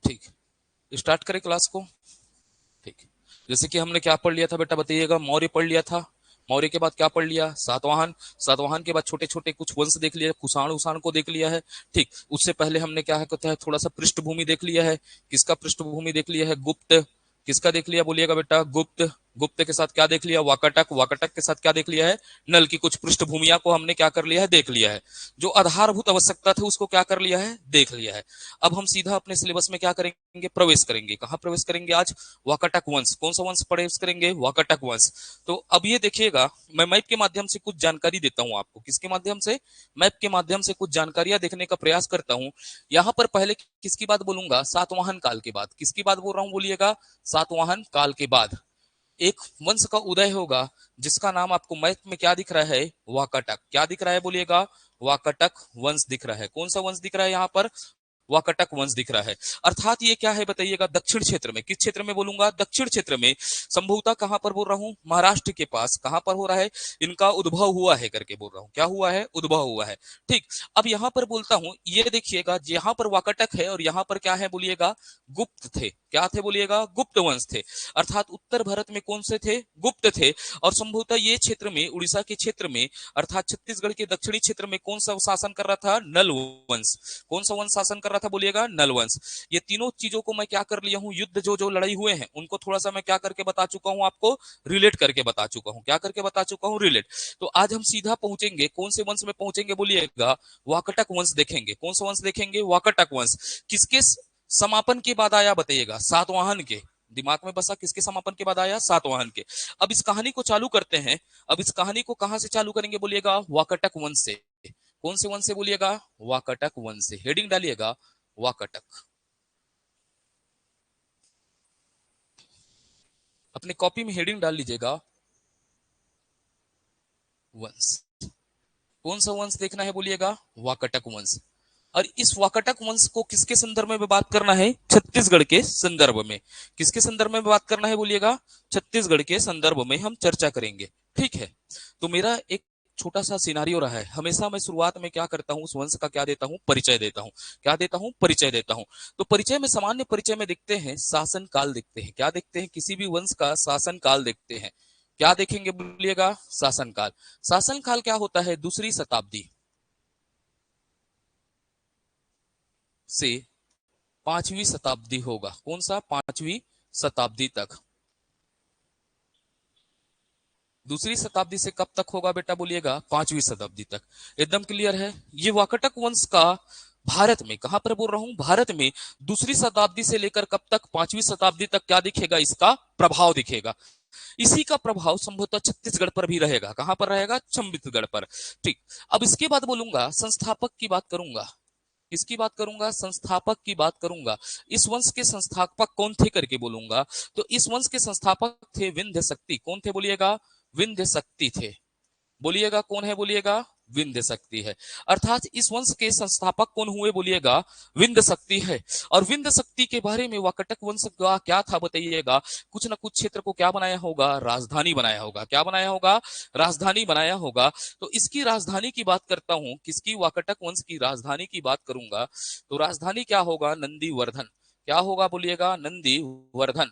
ठीक, स्टार्ट करें क्लास को। ठीक, जैसे कि हमने क्या पढ़ लिया था बेटा बताइएगा, मौर्य पढ़ लिया था। मौर्य के बाद क्या पढ़ लिया, सातवाहन। सातवाहन के बाद छोटे छोटे कुछ वंश देख लिया, कुषाण उषाण को देख लिया है। ठीक, उससे पहले हमने क्या है कहता है थोड़ा सा पृष्ठभूमि देख लिया है। किसका पृष्ठभूमि देख लिया है, गुप्त। किसका देख लिया बोलिएगा बेटा, गुप्त। गुप्त के साथ क्या देख लिया, वाकाटक। वाकाटक के साथ क्या देख लिया है, नल की कुछ पृष्ठभूमिया को हमने क्या कर लिया है, देख लिया है। जो आधारभूत आवश्यकता थी उसको क्या कर लिया है, देख लिया है। अब हम सीधा अपने सिलेबस में क्या करेंगे, प्रवेश करेंगे। कहां प्रवेश करेंगे आज, वाकाटक वंश। कौन सा वंश प्रवेश करेंगे, वाकाटक वंश। तो अब ये देखिएगा, मैं मैप के माध्यम से कुछ जानकारी देता हूं आपको। किसके माध्यम से, मैप के माध्यम से कुछ जानकारियां देखने का प्रयास करता हूं। यहां पर पहले किसकी बात बोलूंगा, सातवाहन काल के बाद। किसकी बात बोल रहा हूं बोलिएगा, सातवाहन काल के बाद एक वंश का उदय होगा जिसका नाम आपको मैप में क्या दिख रहा है, वाकाटक। क्या दिख रहा है बोलिएगा, वाकाटक वंश दिख रहा है। कौन सा वंश दिख रहा है यहाँ पर, वाकाटक वंश दिख रहा है। अर्थात ये क्या है बताइएगा, दक्षिण क्षेत्र में। किस क्षेत्र में बोलूंगा, दक्षिण क्षेत्र में। संभवतः कहां पर बोल रहा हूं, महाराष्ट्र के पास। कहां पर हो रहा है, इनका उद्भव हुआ है करके बोल रहा हूं। क्या हुआ है, उद्भव हुआ है। ठीक, अब यहां पर बोलता हूं, ये देखिएगा यहां पर वाकाटक है और यहां पर क्या है बोलिएगा, गुप्त थे। क्या थे बोलिएगा, गुप्त वंश थे। अर्थात उत्तर भारत में कौन से थे, गुप्त थे। और संभवतः ये क्षेत्र में, उड़ीसा के क्षेत्र में, अर्थात छत्तीसगढ़ के दक्षिणी क्षेत्र में कौन सा शासन कर रहा था, नल वंश। कौन सा वंश शासन कर रहा था बोलिएगा, नल वंश। ये तीनों चीजों को मैं क्या कर लिया हूं, युद्ध जो जो लड़ाई हुए हैं उनको थोड़ा सा मैं क्या करके बता चुका हूं आपको, रिलेट करके बता चुका हूं। क्या करके बता चुका हूं, रिलेट। तो आज हम सीधा पहुंचेंगे, कौन से वंश में पहुंचेंगे बोलिएगा, वाकाटक वंश देखेंगे। कौन सा वंश देखेंगे, वाकाटक वंश। किसके समापन के बाद आया बताइएगा, सातवाहन के। दिमाग में बसा, किसके समापन के बाद आया, सातवाहन के। अब इस कहानी को चालू करते हैं। अब इस कहानी को कहां से चालू करेंगे बोलिएगा, वाकाटक वंश से। कौन से वंश से बोलिएगा, वाकाटक वंश से। हेडिंग डालिएगा, वाकाटक। अपने कॉपी में हेडिंग डाल लीजिएगा, वंश। कौन सा वंश देखना है बोलिएगा, वाकाटक वंश। और इस वाकाटक वंश को किसके संदर्भ में बात करना है, छत्तीसगढ़ के संदर्भ में। किसके संदर्भ में बात करना है बोलिएगा, छत्तीसगढ़ के संदर्भ में हम चर्चा करेंगे। ठीक है, तो मेरा एक छोटा सा सिनारियो रहा है। हमेशा मैं शुरुआत में क्या करता हूं, उस वंश का क्या देता हूं, परिचय देता हूं। क्या देता हूं, परिचय देता हूं। तो परिचय में, सामान्य परिचय में देखते हैं शासन काल देखते हैं। क्या देखते हैं, किसी भी वंश का शासन काल देखते हैं। क्या देखेंगे बोलिएगा, शासन काल। शासन काल क्या होता है, दूसरी शताब्दी से पांचवी शताब्दी होगा। कौन सा, पांचवी शताब्दी तक। दूसरी शताब्दी से कब तक होगा बेटा बोलिएगा, पांचवी शताब्दी तक। एकदम क्लियर है। ये वाकाटक वंश का भारत में, कहां पर बोल रहा हूं, भारत में दूसरी शताब्दी से लेकर कब तक, पांचवी शताब्दी तक क्या दिखेगा, इसका प्रभाव दिखेगा। इसी का प्रभाव संभवतः छत्तीसगढ़ पर भी रहेगा। कहां पर रहेगा, छत्तीसगढ़ पर। ठीक, अब इसके बाद बोलूंगा, संस्थापक की बात करूंगा। किसकी बात करूंगा, संस्थापक की बात करूंगा। इस वंश के संस्थापक कौन थे करके बोलूंगा। तो इस वंश के संस्थापक थे विंध्य शक्ति। कौन थे बोलिएगा, विंध्य शक्ति थे। बोलिएगा कौन है बोलिएगा, विंध्य शक्ति है। अर्थात इस वंश के संस्थापक कौन हुए बोलिएगा, विंध्य शक्ति है। और विंध्य शक्ति के बारे में वाकाटक वंश का क्या था बताइएगा, कुछ ना कुछ क्षेत्र को क्या बनाया होगा, राजधानी बनाया होगा। क्या बनाया होगा, राजधानी बनाया होगा। तो इसकी राजधानी की बात करता हूं, किसकी, वाकाटक वंश की राजधानी की बात करूंगा। तो राजधानी क्या होगा, नंदीवर्धन। क्या होगा बोलिएगा, नंदीवर्धन।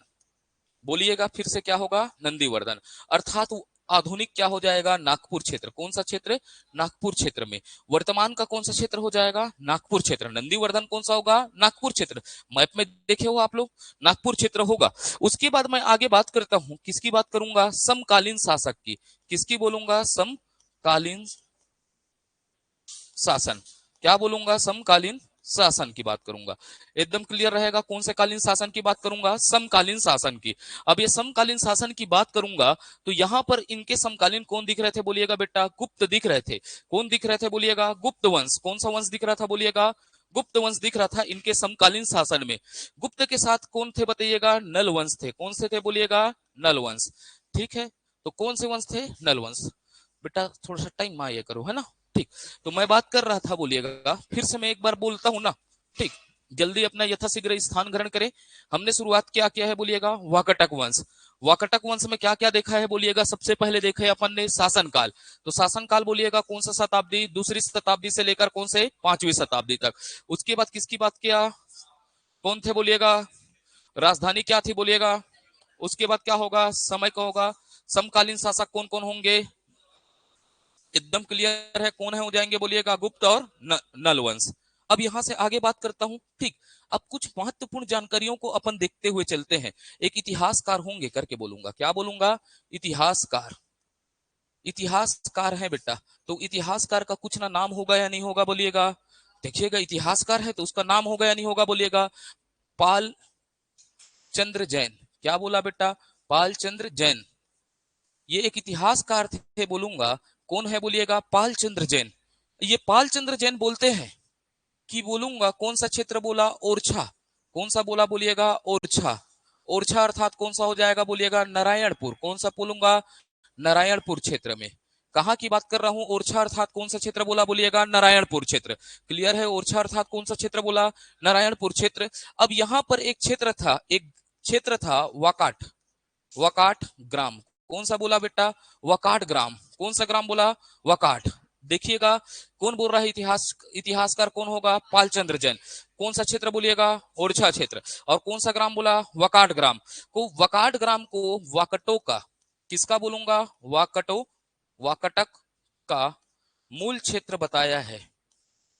बोलिएगा फिर से, क्या होगा, नंदीवर्धन। अर्थात आधुनिक क्या हो जाएगा, नागपुर क्षेत्र। कौन सा क्षेत्र, नागपुर क्षेत्र में। वर्तमान का कौन सा क्षेत्र हो जाएगा, नागपुर क्षेत्र। नंदीवर्धन कौन सा होगा, नागपुर क्षेत्र। मैप में देखे हो आप लोग, नागपुर क्षेत्र होगा। उसके बाद मैं आगे बात करता हूं, किसकी बात करूंगा, समकालीन शासक की। किसकी बोलूंगा, समकालीन शासन। क्या बोलूंगा, समकालीन शासन की बात करूंगा। एकदम क्लियर रहेगा, कौन से कालीन शासन की बात करूंगा, समकालीन शासन की। अब ये समकालीन शासन की बात करूंगा तो यहां पर इनके समकालीन कौन दिख रहे थे बोलिएगा बेटा, गुप्त दिख रहे थे। कौन दिख रहे थे बोलिएगा, गुप्त वंश। कौन सा वंश दिख रहा था बोलिएगा, गुप्त वंश दिख रहा था इनके समकालीन शासन में। गुप्त के साथ कौन थे बताइएगा, नल वंश थे। कौन से थे बोलिएगा, नल वंश। ठीक है, तो कौन से वंश थे, नल वंश। बेटा थोड़ा सा टाइम आया करो, है ना। ठीक, तो मैं बात कर रहा था बोलिएगा, फिर से मैं एक बार बोलता हूं ना। ठीक, जल्दी अपना यथाशीघ्र स्थान ग्रहण करें। हमने शुरुआत क्या किया है बोलिएगा, वाकाटक वंश। वाकाटक वंश में क्या क्या देखा है बोलिएगा, सबसे पहले देखा है अपन ने शासनकाल। तो शासनकाल बोलिएगा कौन सा शताब्दी, दूसरी शताब्दी से लेकर कौन से, पांचवी शताब्दी तक। उसके बाद किसकी बात किया, कौन थे बोलिएगा, राजधानी क्या थी बोलिएगा, उसके बाद क्या होगा, समय का होगा, समकालीन शासक कौन कौन होंगे, एकदम क्लियर है, कौन है हो जाएंगे बोलिएगा, गुप्त और नल वंश। अब यहां से आगे बात करता हूं, ठीक। अब कुछ महत्वपूर्ण जानकारियों को अपन देखते हुए चलते हैं। एक इतिहासकार होंगे करके बोलूंगा, क्या बोलूंगा, इतिहासकार। इतिहासकार है बेटा, तो इतिहासकार का कुछ ना नाम होगा या नहीं होगा बोलिएगा, देखिएगा इतिहासकार है तो उसका नाम होगा या नहीं होगा बोलिएगा, पाल चंद्र जैन। क्या बोला बेटा, पाल चंद्र जैन, ये एक इतिहासकार थे बोलूंगा। कौन है बोलिएगा, पाल चंद्र जैन। ये पाल चंद्र जैन बोलते हैं कि बोलूंगा कौन सा क्षेत्र बोला, ओरछा। कौन सा बोला बोलिएगा, ओरछा। ओरछा अर्थात कौन सा हो जाएगा बोलिएगा, नारायणपुर। कौन सा बोलूंगा, नारायणपुर क्षेत्र में। कहां की बात कर रहा हूं, ओरछा अर्थात कौन सा क्षेत्र बोला बोलिएगा, नारायणपुर क्षेत्र। क्लियर है, ओरछा अर्थात कौन सा क्षेत्र बोला, नारायणपुर क्षेत्र। अब यहां पर एक क्षेत्र था वाकाट, वकाट ग्राम। कौन सा बोला बेटा, वकाट ग्राम। कौन सा ग्राम बोला, वकाट। देखिएगा कौन बोल रहा है, इतिहासकार कौन होगा, पालचंद्र जैन। कौन सा क्षेत्र बोलिएगा, ओरछा क्षेत्र। और कौन सा ग्राम बोला, वकाट ग्राम को। वकाट ग्राम को वाकटो का, किसका बोलूंगा, वाकटो, वाकटक का मूल क्षेत्र बताया है,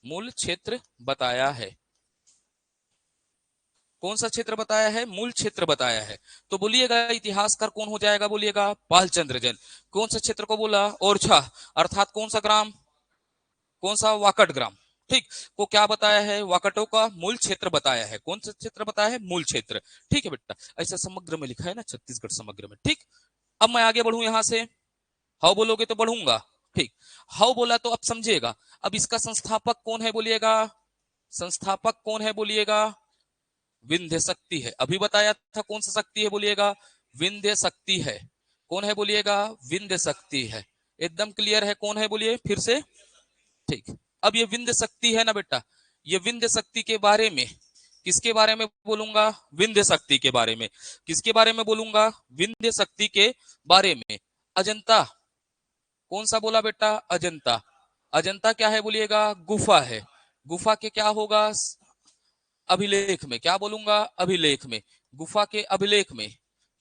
मूल क्षेत्र बताया है। कौन सा क्षेत्र बताया है, मूल क्षेत्र बताया है। तो बोलिएगा इतिहासकार कौन हो जाएगा बोलिएगा, पालचंद्र जैन। कौन सा क्षेत्र को बोला, ओरछा अर्थात कौन सा ग्राम, कौन सा, वाकट ग्राम। ठीक, को क्या बताया है, वाकटों का मूल क्षेत्र बताया है। कौन सा क्षेत्र बताया है, मूल क्षेत्र। ठीक है बेटा, ऐसा समग्र में लिखा है ना, छत्तीसगढ़ समग्र में। ठीक, अब मैं आगे बढ़ू यहां से, हाउ बोलोगे तो बढ़ूंगा। ठीक, हाउ बोला तो अब समझिएगा। अब इसका संस्थापक कौन है बोलिएगा, संस्थापक कौन है बोलिएगा, विंध्य शक्ति है। अभी बताया था कौन सा शक्ति है बोलिएगा, विंध्य शक्ति है। कौन है बोलिएगा, विंध्य शक्ति है। एकदम क्लियर है, कौन है बोलिए फिर से। ठीक, अब ये विंध्य शक्ति है ना बेटा, ये विंध्य शक्ति के बारे में, किसके बारे में बोलूंगा, विंध्य शक्ति के बारे में। किसके बारे में बोलूंगा, विंध्य शक्ति के बारे में। अजंता, कौन सा बोला बेटा, अजंता। अजंता क्या है बोलिएगा, गुफा है। गुफा के क्या होगा, अभिलेख में। क्या बोलूंगा, अभिलेख में। गुफा के अभिलेख में।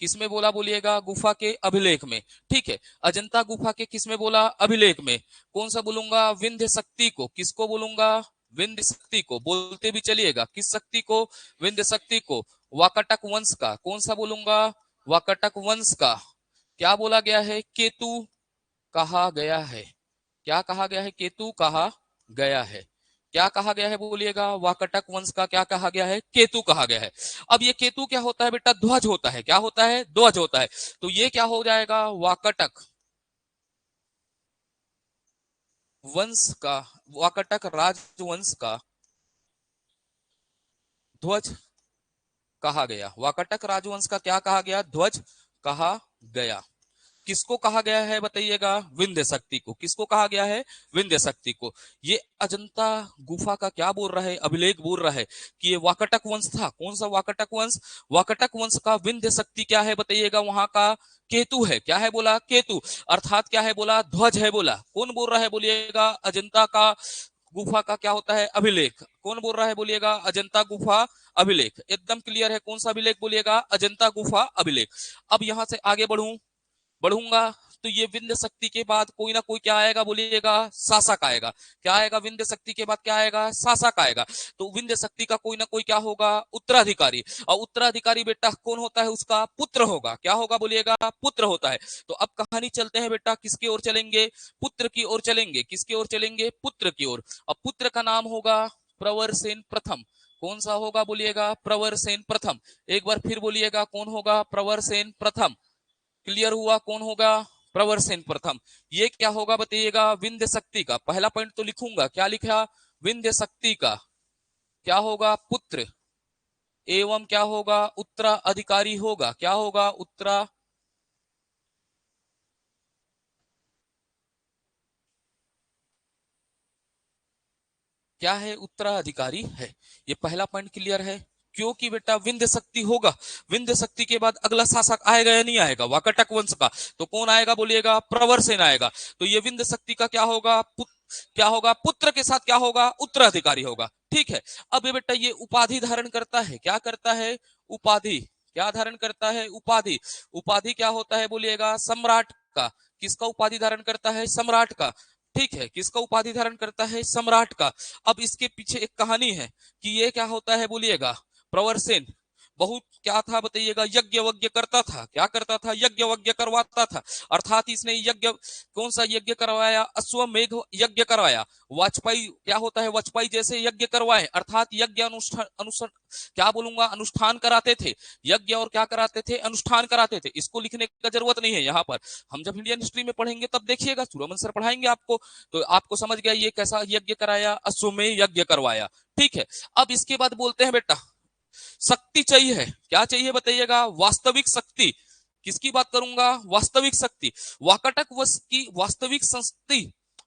किसमें बोला बोलिएगा, गुफा के अभिलेख में। ठीक है, अजंता गुफा के किसमें बोला, अभिलेख में। कौन सा बोलूंगा, विंध्य शक्ति को। किसको बोलूंगा, विंध्य शक्ति को। बोलते भी चलिएगा, किस शक्ति को, विंध्य शक्ति को। वाकटक वंश का, कौन सा बोलूंगा, वाकटक वंश का। क्या बोला गया है, केतु कहा गया है। क्या कहा गया है, केतु कहा गया है। क्या कहा गया है बोलिएगा, वाकटक वंश का क्या कहा गया है, केतु कहा गया है। अब ये केतु क्या होता है बेटा, ध्वज होता है। क्या होता है, ध्वज होता है। तो ये क्या हो जाएगा, वाकटक वंश का, वाकटक राजवंश का ध्वज कहा गया। वाकटक राजवंश का क्या कहा गया, ध्वज कहा गया। किसको कहा गया है बताइएगा, विंध्य शक्ति को। किसको कहा गया है, विंध्य शक्ति को। ये अजंता गुफा का क्या बोल रहा है, अभिलेख बोल रहा है कि ये वाकटक वंश था। कौन सा वाकटक वंश, वाकटक वंश का विंध्य शक्ति क्या है बताइएगा, वहां का केतु है। क्या है बोला, केतु अर्थात क्या है बोला, ध्वज है बोला। कौन बोल रहा है बोलिएगा, अजंता का गुफा का क्या होता है, अभिलेख। कौन बोल रहा है बोलिएगा, अजंता गुफा अभिलेख। एकदम क्लियर है, कौन सा अभिलेख बोलिएगा, अजंता गुफा अभिलेख। अब यहां से आगे बढ़ूंगा तो ये विंध्य शक्ति के बाद कोई ना कोई क्या आएगा बोलिएगा, शासक आएगा। क्या आएगा, विंध्य शक्ति के बाद क्या आएगा, शासक आएगा। तो विंध्य शक्ति का कोई ना कोई क्या होगा, उत्तराधिकारी। और उत्तराधिकारी बेटा कौन होता है, उसका पुत्र होगा। क्या होगा बोलिएगा, पुत्र होता है। तो अब कहानी चलते हैं बेटा, किसकी ओर चलेंगे, पुत्र की ओर चलेंगे। किसकी ओर चलेंगे, पुत्र की ओर। अब पुत्र का नाम होगा प्रवरसेन प्रथम। कौन सा होगा बोलिएगा, प्रवरसेन प्रथम। एक बार फिर बोलिएगा, कौन होगा, प्रवरसेन प्रथम। क्लियर हुआ, कौन होगा, प्रवरसेन प्रथम। ये क्या होगा बताइएगा, विंध्य शक्ति का। पहला पॉइंट तो लिखूंगा, क्या लिखा, विंध्य शक्ति का क्या होगा, पुत्र एवं क्या होगा, उत्तराधिकारी होगा। क्या होगा, क्या है, उत्तराधिकारी है। ये पहला पॉइंट क्लियर है। क्योंकि बेटा विंध्य शक्ति होगा, विंध्य शक्ति के बाद अगला शासक आएगा या नहीं आएगा, वाकटक वंश का। तो कौन आएगा बोलिएगा, प्रवरसेन आएगा। तो ये विंध्य शक्ति का क्या होगा, क्या होगा, पुत्र के साथ क्या होगा, उत्तराधिकारी होगा। ठीक है, अब ये बेटा ये उपाधि धारण करता है, क्या करता है, उपाधि, क्या धारण करता है, उपाधि। उपाधि क्या होता है बोलिएगा, सम्राट का। किसका उपाधि धारण करता है, सम्राट का। ठीक है, किसका उपाधि धारण करता है, सम्राट का। अब इसके पीछे एक कहानी है कि ये क्या होता है बोलिएगा, प्रवरसेन बहुत क्या था बताइएगा, यज्ञ वज्ञ करता था। क्या करता था, यज्ञ वज्ञ करवाता था। अर्थात इसने यज्ञ, कौन सा यज्ञ करवाया, अश्वमेध यज्ञ करवाया। वाजपेयी क्या होता है, वाजपेयी जैसे यज्ञ करवाए, अर्थात यज्ञ अनुष्ठान अनुष्ठान क्या बोलूंगा, अनुष्ठान कराते थे। यज्ञ और क्या कराते थे, अनुष्ठान कराते थे। इसको लिखने का जरूरत नहीं है यहाँ पर, हम जब इंडियन हिस्ट्री में पढ़ेंगे तब देखिएगा, सूरमन सर पढ़ाएंगे आपको, तो आपको समझ गया ये कैसा यज्ञ कराया, अश्वमेध यज्ञ करवाया। ठीक है, अब इसके बाद बोलते हैं बेटा शक्ति चाहिए। क्या चाहिए बताइएगा, वास्तविक शक्ति। किसकी बात करूंगा, वास्तविक शक्ति। वाकाटक वंश की वास्तविक शक्ति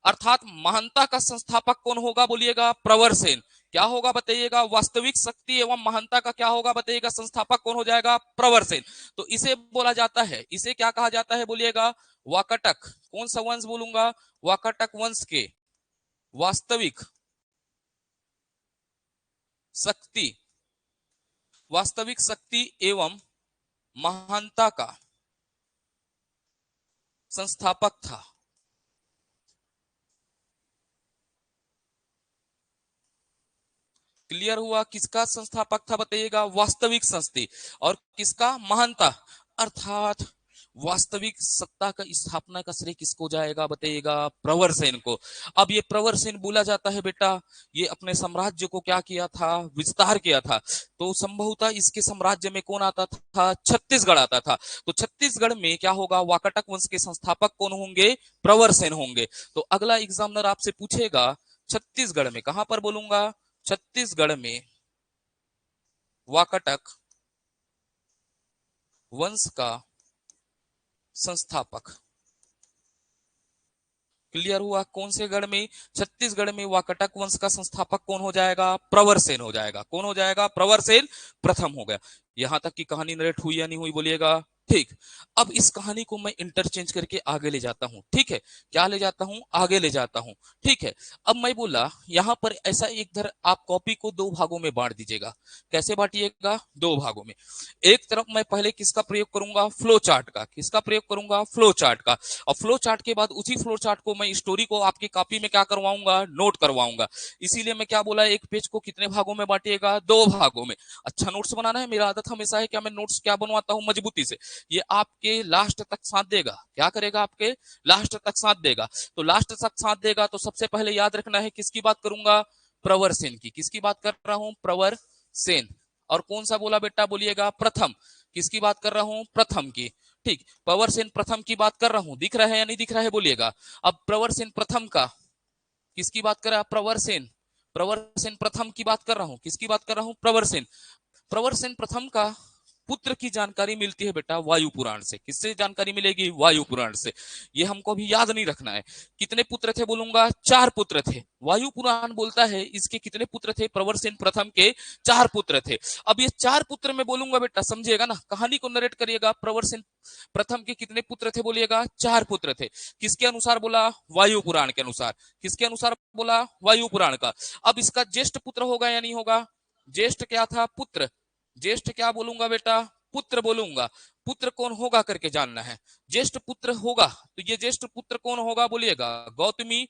अर्थात महानता का संस्थापक कौन होगा बोलिएगा, प्रवरसेन। क्या होगा बताइएगा, वास्तविक शक्ति एवं महानता का क्या होगा बताइएगा, संस्थापक कौन हो जाएगा, प्रवरसेन। तो इसे बोला जाता है, इसे क्या कहा जाता है बोलिएगा, वाकाटक। कौन सा वंश बोलूंगा, वाकाटक वंश के वास्तविक शक्ति, वास्तविक शक्ति एवं महानता का संस्थापक था। क्लियर हुआ, किसका संस्थापक था बताइएगा, वास्तविक शक्ति, और किसका, महानता। अर्थात वास्तविक सत्ता का स्थापना का श्रेय किसको जाएगा बताइएगा, प्रवरसेन को। अब ये प्रवरसेन बोला जाता है बेटा, ये अपने साम्राज्य को क्या किया था, विस्तार किया था। तो संभवतः इसके साम्राज्य में कौन आता था, छत्तीसगढ़ आता था। तो छत्तीसगढ़ में क्या होगा, वाकाटक वंश के संस्थापक कौन होंगे, प्रवरसेन होंगे। तो अगला एग्जामिनर आपसे पूछेगा छत्तीसगढ़ में, कहां पर बोलूंगा, छत्तीसगढ़ में वाकाटक वंश का संस्थापक। क्लियर हुआ, कौन से गढ़ में, छत्तीसगढ़ में वाकाटक वंश का संस्थापक कौन हो जाएगा, प्रवरसेन हो जाएगा। कौन हो जाएगा, प्रवरसेन प्रथम हो गया। यहां तक की कहानी नरेट हुई या नहीं हुई बोलिएगा। ठीक, अब इस कहानी को मैं इंटरचेंज करके आगे ले जाता हूं। ठीक है, क्या ले जाता हूं, आगे ले जाता हूं। ठीक है, अब मैं बोला यहां पर ऐसा एक धर, आप कॉपी को दो भागों में बांट दीजिएगा। कैसे बांटिएगा, दो भागों में। एक तरफ मैं पहले किसका प्रयोग करूंगा, फ्लो चार्ट का। किसका प्रयोग करूंगा, फ्लो चार्ट का। और फ्लो चार्ट के बाद उसी फ्लो चार्ट को मैं स्टोरी को आपकी कॉपी में क्या करवाऊंगा, नोट करवाऊंगा। इसीलिए मैं क्या बोला, एक पेज को कितने भागों में बांटिएगा, दो भागों में। अच्छा नोट्स बनाना है, मेरा आदत हमेशा है क्या, मैं नोट्स क्या बनवाता हूं मजबूती से, ये आपके लास्ट तक साथ देगा। क्या करेगा, आपके लास्ट तक साथ देगा। तो लास्ट तक साथ देगा तो सबसे पहले याद रखना है किसकी बात करूंगा, प्रवरसेन की। किसकी बात कर रहा हूं, प्रवरसेन। और कौन सा बोला बेटा बोलिएगा, प्रथम। किसकी बात कर रहा हूं, प्रथम की। ठीक, प्रवरसेन प्रथम की बात कर रहा हूं, दिख रहा है या नहीं दिख रहा है बोलिएगा। अब प्रवरसेन प्रथम का, किसकी बात कर रहा है, प्रवरसेन। प्रवरसेन प्रथम की बात कर रहा हूं, किसकी बात कर रहा हूं, प्रवरसेन। प्रवरसेन प्रथम का पुत्र की जानकारी मिलती है बेटा वायु पुराण से। किससे जानकारी मिलेगी, वायु पुराण से। ये हमको भी याद नहीं रखना है। कितने पुत्र थे बोलूंगा, चार पुत्र थे। वायु पुराण बोलता है इसके कितने पुत्र थे, प्रवरसेन प्रथम के चार पुत्र थे। अब ये चार पुत्र में बोलूंगा बेटा, समझिएगा ना, कहानी को नरेट करिएगा। प्रवरसेन प्रथम के कितने पुत्र थे बोलिएगा, चार पुत्र थे। किसके अनुसार बोला, वायु पुराण के अनुसार। किसके अनुसार बोला, वायु पुराण का। अब इसका ज्येष्ठ पुत्र होगा या नहीं होगा, ज्येष्ठ क्या था, पुत्र। ज्येष्ठ क्या बोलूंगा बेटा, पुत्र बोलूंगा। पुत्र कौन होगा करके जानना है, ज्येष्ठ पुत्र होगा। तो ये ज्येष्ठ पुत्र कौन होगा बोलिएगा, गौतमी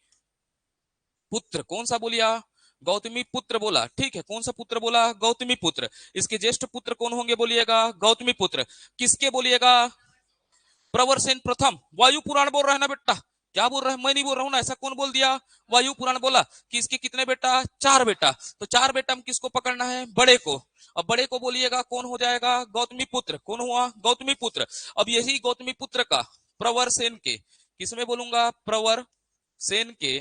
पुत्र। कौन सा बोलिया, गौतमी पुत्र बोला। ठीक है, कौन सा पुत्र बोला, गौतमी पुत्र। इसके ज्येष्ठ पुत्र कौन होंगे बोलिएगा, गौतमी पुत्र। किसके बोलिएगा, प्रवरसेन प्रथम। वायु पुराण बोल रहा है ना बेटा, क्या बोल रहा है, मैं नहीं बोल रहा हूं ना, ऐसा कौन बोल दिया, वायु पुराण बोला कि इसके कितने बेटा, चार बेटा। तो चार बेटा में किसको पकड़ना है, बड़े को। अब बड़े को बोलिएगा कौन हो जाएगा, गौतमी पुत्र। कौन हुआ, गौतमी पुत्र। अब यही गौतमी पुत्र का प्रवरसेन के, किसमें बोलूंगा, प्रवरसेन के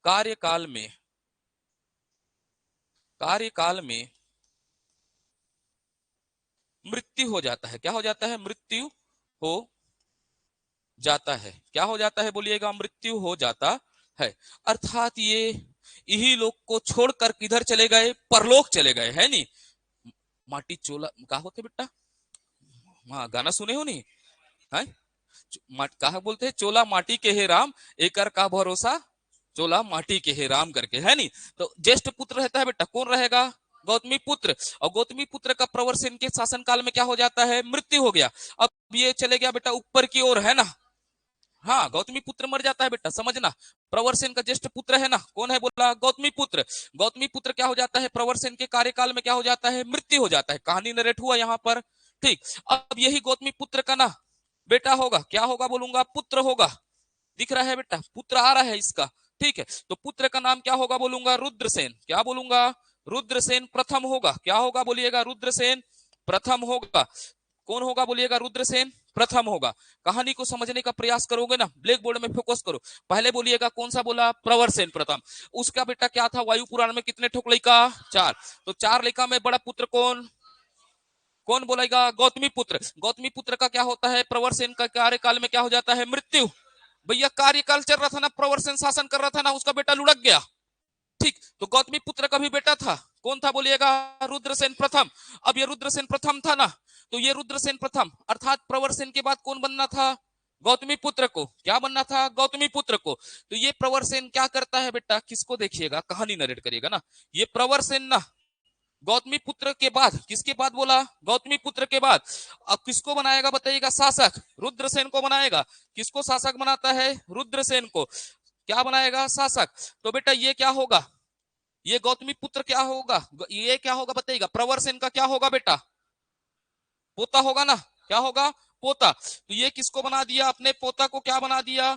कार्यकाल में, कार्यकाल में मृत्यु हो जाता है। क्या हो जाता है, मृत्यु हो जाता है। क्या हो जाता है बोलिएगा, मृत्यु हो जाता है। अर्थात ये यही लोग को छोड़कर किधर चले गए, परलोक चले गए, है नी। माटी चोला का होते बेटा, हाँ गाना सुने हो नहीं है, कहा बोलते हैं, चोला माटी के हे राम एकर का भरोसा चोला माटी के है राम करके, है नहीं। तो ज्येष्ठ पुत्र रहता है बेटा, कौन रहेगा? गौतमी पुत्र। और गौतमी पुत्र का प्रवर सेन के शासन काल में क्या हो जाता है? मृत्यु हो गया। अब ये चले गया बेटा ऊपर की ओर, है ना। हाँ, गौतमी पुत्र मर जाता है बेटा, समझना। प्रवरसेन का ज्येष्ठ पुत्र है ना, कौन है बोला? गौतमी पुत्र। गौतमी पुत्र क्या हो जाता है? प्रवरसेन के कार्यकाल में क्या हो जाता है? मृत्यु हो जाता है। कहानी नरेट हुआ यहाँ पर, ठीक। अब यही गौतमी पुत्र का ना बेटा होगा, क्या होगा बोलूंगा? पुत्र होगा। दिख रहा है बेटा, पुत्र आ रहा है इसका, ठीक है। तो पुत्र का नाम क्या होगा बोलूंगा? रुद्रसेन। क्या बोलूंगा? रुद्रसेन प्रथम होगा। क्या होगा बोलिएगा? रुद्रसेन प्रथम होगा। कौन होगा बोलिएगा? रुद्रसेन प्रथम होगा। कहानी को समझने का प्रयास करोगे ना, ब्लैक बोर्ड में फोकस करो। पहले बोलिएगा कौन सा बोला? प्रवरसेन प्रथम। उसका बेटा क्या था? वायु पुराण में कितने ठोक लड़का? 4। तो 4 लड़का में बड़ा पुत्र कौन? कौन बोलेगा? गौतमी पुत्र। गौतमी पुत्र का क्या होता है? प्रवरसेन का कार्यकाल में क्या हो जाता है? मृत्यु। भैया कार्यकाल चल रहा था ना, प्रवरसेन शासन कर रहा था ना, उसका बेटा लुढ़क गया, ठीक। तो गौतमी पुत्र का भी बेटा था, कौन था बोलिएगा? रुद्रसेन प्रथम। अब ये रुद्रसेन प्रथम था ना, तो ये रुद्रसेन प्रथम अर्थात प्रवरसेन के बाद कौन बनना था? गौतमी पुत्र को। क्या बनना था? गौतमी पुत्र को। तो ये प्रवरसेन क्या करता है बेटा? किसको देखिएगा, कहानी नरेट करिएगा ना। ये प्रवरसेन ना गौतमी पुत्र के बाद, किसके बाद बोला? गौतमी पुत्र के बाद। अब किसको बनाएगा बताइएगा? शासक। रुद्रसेन को बनाएगा। किसको शासक बनाता है? रुद्रसेन को। क्या बनाएगा? शासक। तो बेटा ये क्या होगा? ये गौतमी पुत्र क्या होगा? ये क्या होगा बताइएगा? प्रवरसेन का क्या होगा बेटा? पोता होगा ना। क्या होगा? पोता। तो ये किसको बना दिया? अपने पोता को क्या बना दिया?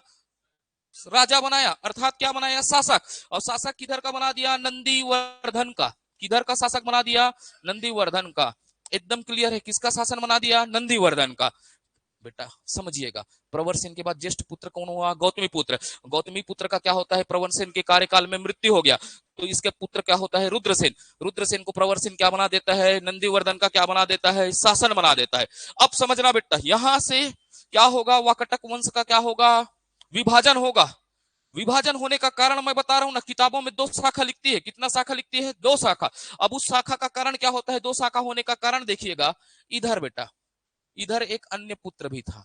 राजा बनाया, अर्थात क्या बनाया? शासक। और शासक किधर का बना दिया? नंदीवर्धन का। किधर का शासक बना दिया? नंदीवर्धन का। एकदम क्लियर है, किसका शासन बना दिया? नंदीवर्धन का। बेटा समझिएगा, प्रवरसेन के बाद ज्येष्ठ पुत्र कौन हुआ? गौतमी पुत्र। गौतमी पुत्र का क्या होता है? प्रवरसेन के कार्यकाल में मृत्यु हो गया, तो इसके पुत्र क्या होता है? रुद्रसेन। रुद्रसेन को प्रवरसेन क्या बना देता है? नंदीवर्धन का क्या बना देता है? शासन बना देता है। अब समझना बेटा, यहां से क्या होगा? वाकटक वंश का क्या होगा? विभाजन होगा। विभाजन होने का कारण मैं बता रहा हूं ना, किताबों में 2 शाखा लिखती है। कितना शाखा लिखती है? 2 शाखा। अब उस शाखा का कारण क्या होता है? 2 शाखा होने का कारण देखिएगा, इधर बेटा, इधर एक अन्य पुत्र भी था।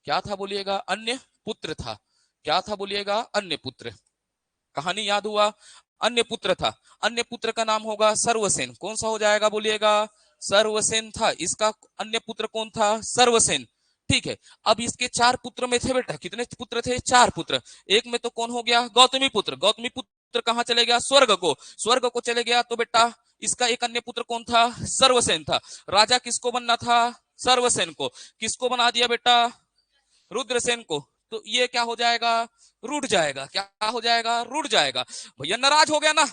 क्या था बोलिएगा? अन्य पुत्र था। क्या था बोलिएगा? अन्य पुत्र। कहानी याद हुआ? अन्य पुत्र था। अन्य पुत्र का नाम होगा सर्वसेन। कौन सा हो जाएगा बोलिएगा? सर्वसेन था। इसका अन्य पुत्र कौन था? सर्वसेन, ठीक है। अब इसके 4 पुत्र में थे बेटा, कितने पुत्र थे? 4 पुत्र। एक में तो कौन हो गया? गौतमी पुत्र। गौतमी पुत्र कहां चले गया? स्वर्ग को। स्वर्ग को चले गया, तो बेटा इसका एक अन्य पुत्र कौन था? सर्वसेन था। राजा किसको बनना था? सर्वसेन को। किसको बना दिया बेटा? रुद्रसेन को। तो ये क्या हो जाएगा? रूठ जाएगा। क्या हो जाएगा? रूठ जाएगा। भैया नाराज हो गया ना,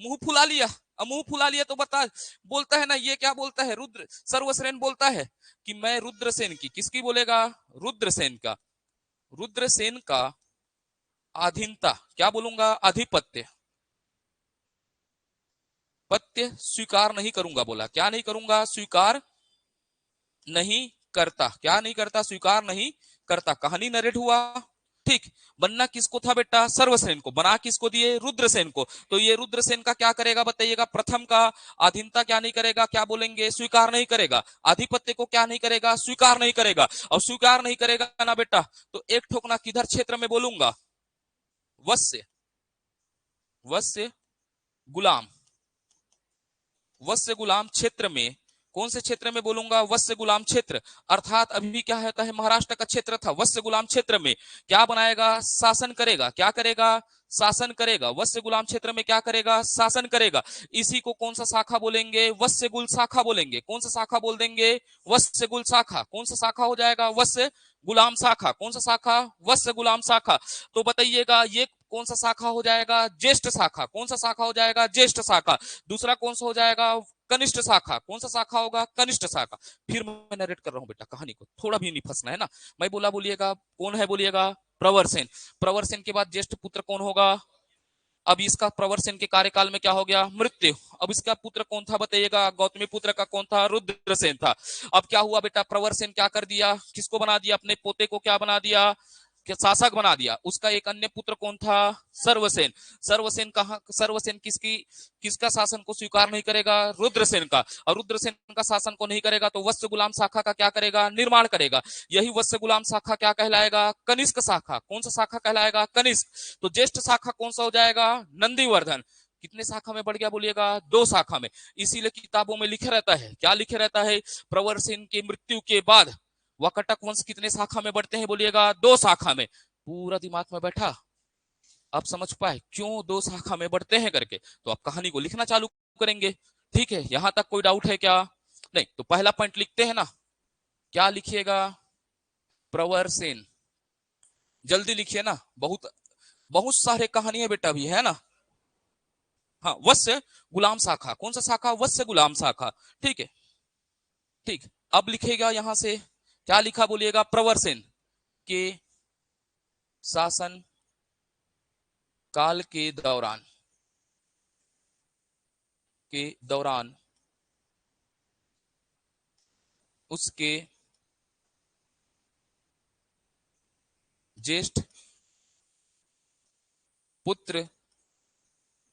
मुंह फुला लिया। अब मुंह फुला लिया तो बता, बोलता है ना, ये क्या बोलता है? रुद्र सर्वसेन बोलता है कि मैं रुद्रसेन की, किसकी बोलेगा? रुद्रसेन का। रुद्रसेन का अधीनता, क्या बोलूंगा? आधिपत्य, पत्य स्वीकार नहीं करूंगा बोला। क्या नहीं करूंगा? स्वीकार नहीं करता। क्या नहीं करता? स्वीकार नहीं करता। कहानी नरेट हुआ, ठीक। बनना किसको था बेटा? सर्वसेन को। बना किसको दिए? रुद्रसेन को। तो ये रुद्रसेन का क्या करेगा बताइएगा? प्रथम का अधीनता क्या नहीं करेगा? क्या बोलेंगे? स्वीकार नहीं करेगा। आधिपत्य को क्या नहीं करेगा? स्वीकार नहीं करेगा। और स्वीकार नहीं करेगा ना बेटा, तो एक ठोकना किधर क्षेत्र में बोलूंगा? वश्य। वश्य गुलाम। वत्स्य गुलाम क्षेत्र में। कौन से क्षेत्र में बोलूंगा? वत्स्य गुलाम क्षेत्र। अर्थात अभी क्या होता है? महाराष्ट्र का क्षेत्र था। वत्स्य गुलाम क्षेत्र में क्या बनाएगा? शासन करेगा। क्या करेगा? शासन करेगा। वत्स्य गुलाम क्षेत्र में क्या करेगा? शासन करेगा। इसी को कौन सा शाखा बोलेंगे? वत्स्य गुल शाखा बोलेंगे। कौन सा शाखा बोल देंगे? वत्स्य गुल शाखा। कौन सा शाखा हो जाएगा? वत्स्य गुलाम शाखा। कौन सा शाखा? वत्स्य गुलाम शाखा। तो बताइएगा ये कौन सा शाखा हो जाएगा? ज्येष्ठ शाखा। कौन सा शाखा हो जाएगा? ज्येष्ठ शाखा। दूसरा कौन सा हो जाएगा? कनिष्ठ शाखा। कौन सा शाखा होगा? कनिष्ठ शाखा। फिर मैं नरेट कर रहा हूं बेटा कहानी को, थोड़ा भी नहीं फंसना है ना। मैं बोला बोलिएगा, कौन है बोलिएगा? प्रवरसेन। प्रवरसेन के बाद ज्येष्ठ पुत्र कौन होगा? अब इसका प्रवरसेन के कार्यकाल में क्या हो गया? मृत्यु। अब इसका पुत्र कौन था बताइएगा? गौतमी पुत्र का कौन था? रुद्रसेन था। अब क्या हुआ बेटा? प्रवरसेन क्या कर दिया? किसको बना दिया? अपने पोते को क्या बना दिया? शासक बना दिया। उसका एक अन्य पुत्र कौन था? सर्वसेन। सर्वसेन सर्वसेन किसका शासन को स्वीकार नहीं करेगा? रुद्रसेन का। और रुद्रसेन का शासन को नहीं करेगा तो वत्स गुलाम शाखा का क्या करेगा? निर्माण करेगा। यही वत्स गुलाम शाखा क्या कहलाएगा? कनिष्क शाखा। कौन सा शाखा कहलाएगा? कनिष्क। तो ज्येष्ठ शाखा कौन सा हो जाएगा? नंदीवर्धन। कितने शाखा में बढ़ गया बोलिएगा? 2 शाखा में। इसीलिए किताबों में लिखे रहता है, क्या लिखे रहता है? प्रवरसेन की मृत्यु के बाद वाकटक वंश कितने शाखा में बढ़ते हैं बोलिएगा? 2 शाखा में। पूरा दिमाग में बैठा? आप समझ पाए क्यों 2 शाखा में बढ़ते हैं करके? तो आप कहानी को लिखना चालू करेंगे। ठीक है, यहां तक कोई डाउट है क्या? नहीं। तो पहला पॉइंट लिखते हैं ना, क्या लिखिएगा? प्रवरसेन। जल्दी लिखिए ना, बहुत बहुत सारे कहानी है बेटा भी, है ना। हाँ, वत्स्य गुलाम शाखा। कौन सा शाखा? वत्स्य गुलाम शाखा। ठीक है, ठीक। अब लिखेगा यहां से, क्या लिखा बोलिएगा? प्रवरसेन के शासन काल के दौरान उसके ज्येष्ठ पुत्र,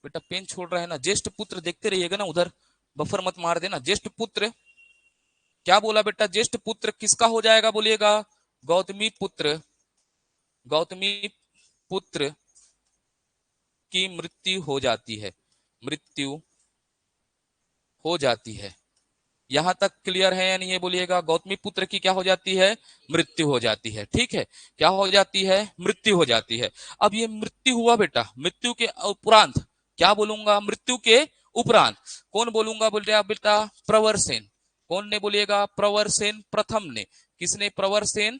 बेटा पेन छोड़ रहा है ना, ज्येष्ठ पुत्र देखते रहिएगा ना, उधर बफर मत मार देना। ज्येष्ठ पुत्र, क्या बोला बेटा? ज्येष्ठ पुत्र किसका हो जाएगा बोलिएगा? गौतमी पुत्र की मृत्यु हो जाती है। मृत्यु हो जाती है। यहां तक क्लियर है या नहीं है बोलिएगा? गौतमी पुत्र की क्या हो जाती है? मृत्यु हो जाती है। ठीक है, क्या हो जाती है? मृत्यु हो जाती है। अब ये मृत्यु हुआ बेटा, मृत्यु के उपरांत क्या बोलूंगा? मृत्यु के उपरांत कौन बोलूंगा बोल रहे बेटा? प्रवरसेन। कौन ने बोलिएगा? प्रवरसेन प्रथम ने। किसने? प्रवरसेन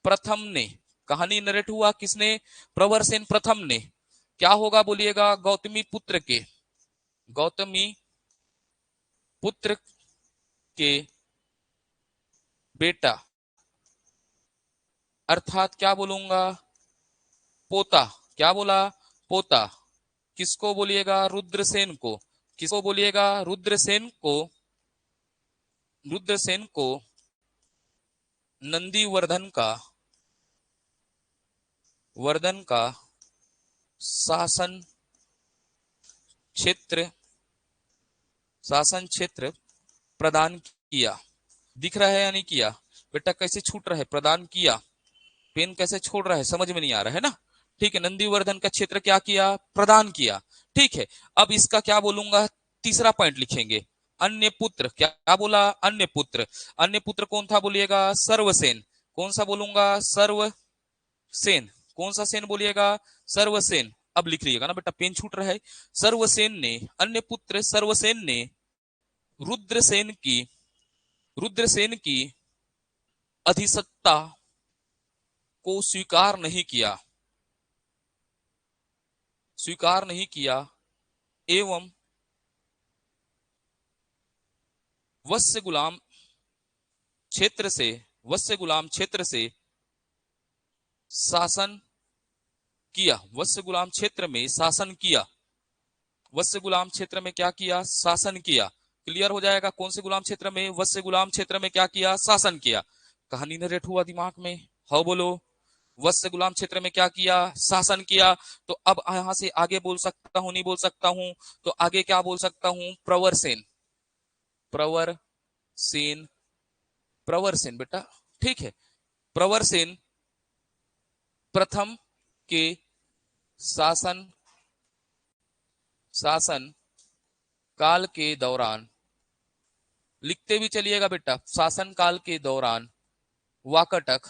प्रथम ने। कहानी नरेट हुआ किसने? प्रवरसेन प्रथम ने। क्या होगा बोलिएगा? गौतमी पुत्र के बेटा, अर्थात क्या बोलूंगा? पोता। क्या बोला? पोता। किसको बोलिएगा? रुद्रसेन को। किसको बोलिएगा? रुद्रसेन को नंदीवर्धन का शासन क्षेत्र प्रदान किया। दिख रहा है या नहीं किया? बेटा कैसे छूट रहा है? प्रदान किया। पेन कैसे छोड़ रहा है? समझ में नहीं आ रहा है ना। ठीक है, नंदीवर्धन का क्षेत्र क्या किया? प्रदान किया। ठीक है, अब इसका क्या बोलूंगा? तीसरा पॉइंट लिखेंगे, अन्य पुत्र। क्या बोला? अन्य पुत्र। अन्य पुत्र कौन था बोलिएगा? सर्वसेन। कौन सा बोलूंगा? सर्वसेन। कौन सा सेन बोलिएगा? सर्वसेन। अब लिख लीजिएगा ना बेटा, पेन छूट रहा है। सर्वसेन ने, अन्य पुत्र सर्वसेन ने रुद्रसेन की अधिसत्ता को स्वीकार नहीं किया एवं वत्स्य गुलाम क्षेत्र से शासन किया। वत्स्य गुलाम क्षेत्र में शासन किया। वत्स्य गुलाम क्षेत्र में क्या किया? शासन किया। क्लियर हो जाएगा? कौन से गुलाम क्षेत्र में? वत्स्य गुलाम क्षेत्र में क्या किया? शासन किया। कहानी नरेट हुआ दिमाग में? हाँ बोलो। वत्स्य गुलाम क्षेत्र में क्या किया? शासन किया। तो अब यहां से आगे बोल सकता हूं, नहीं बोल सकता हूं? तो आगे क्या बोल सकता हूं? प्रवरसेन। प्रवरसेन बेटा, ठीक है। प्रवरसेन प्रथम के शासन काल के दौरान, लिखते भी चलिएगा बेटा, शासन काल के दौरान वाकटक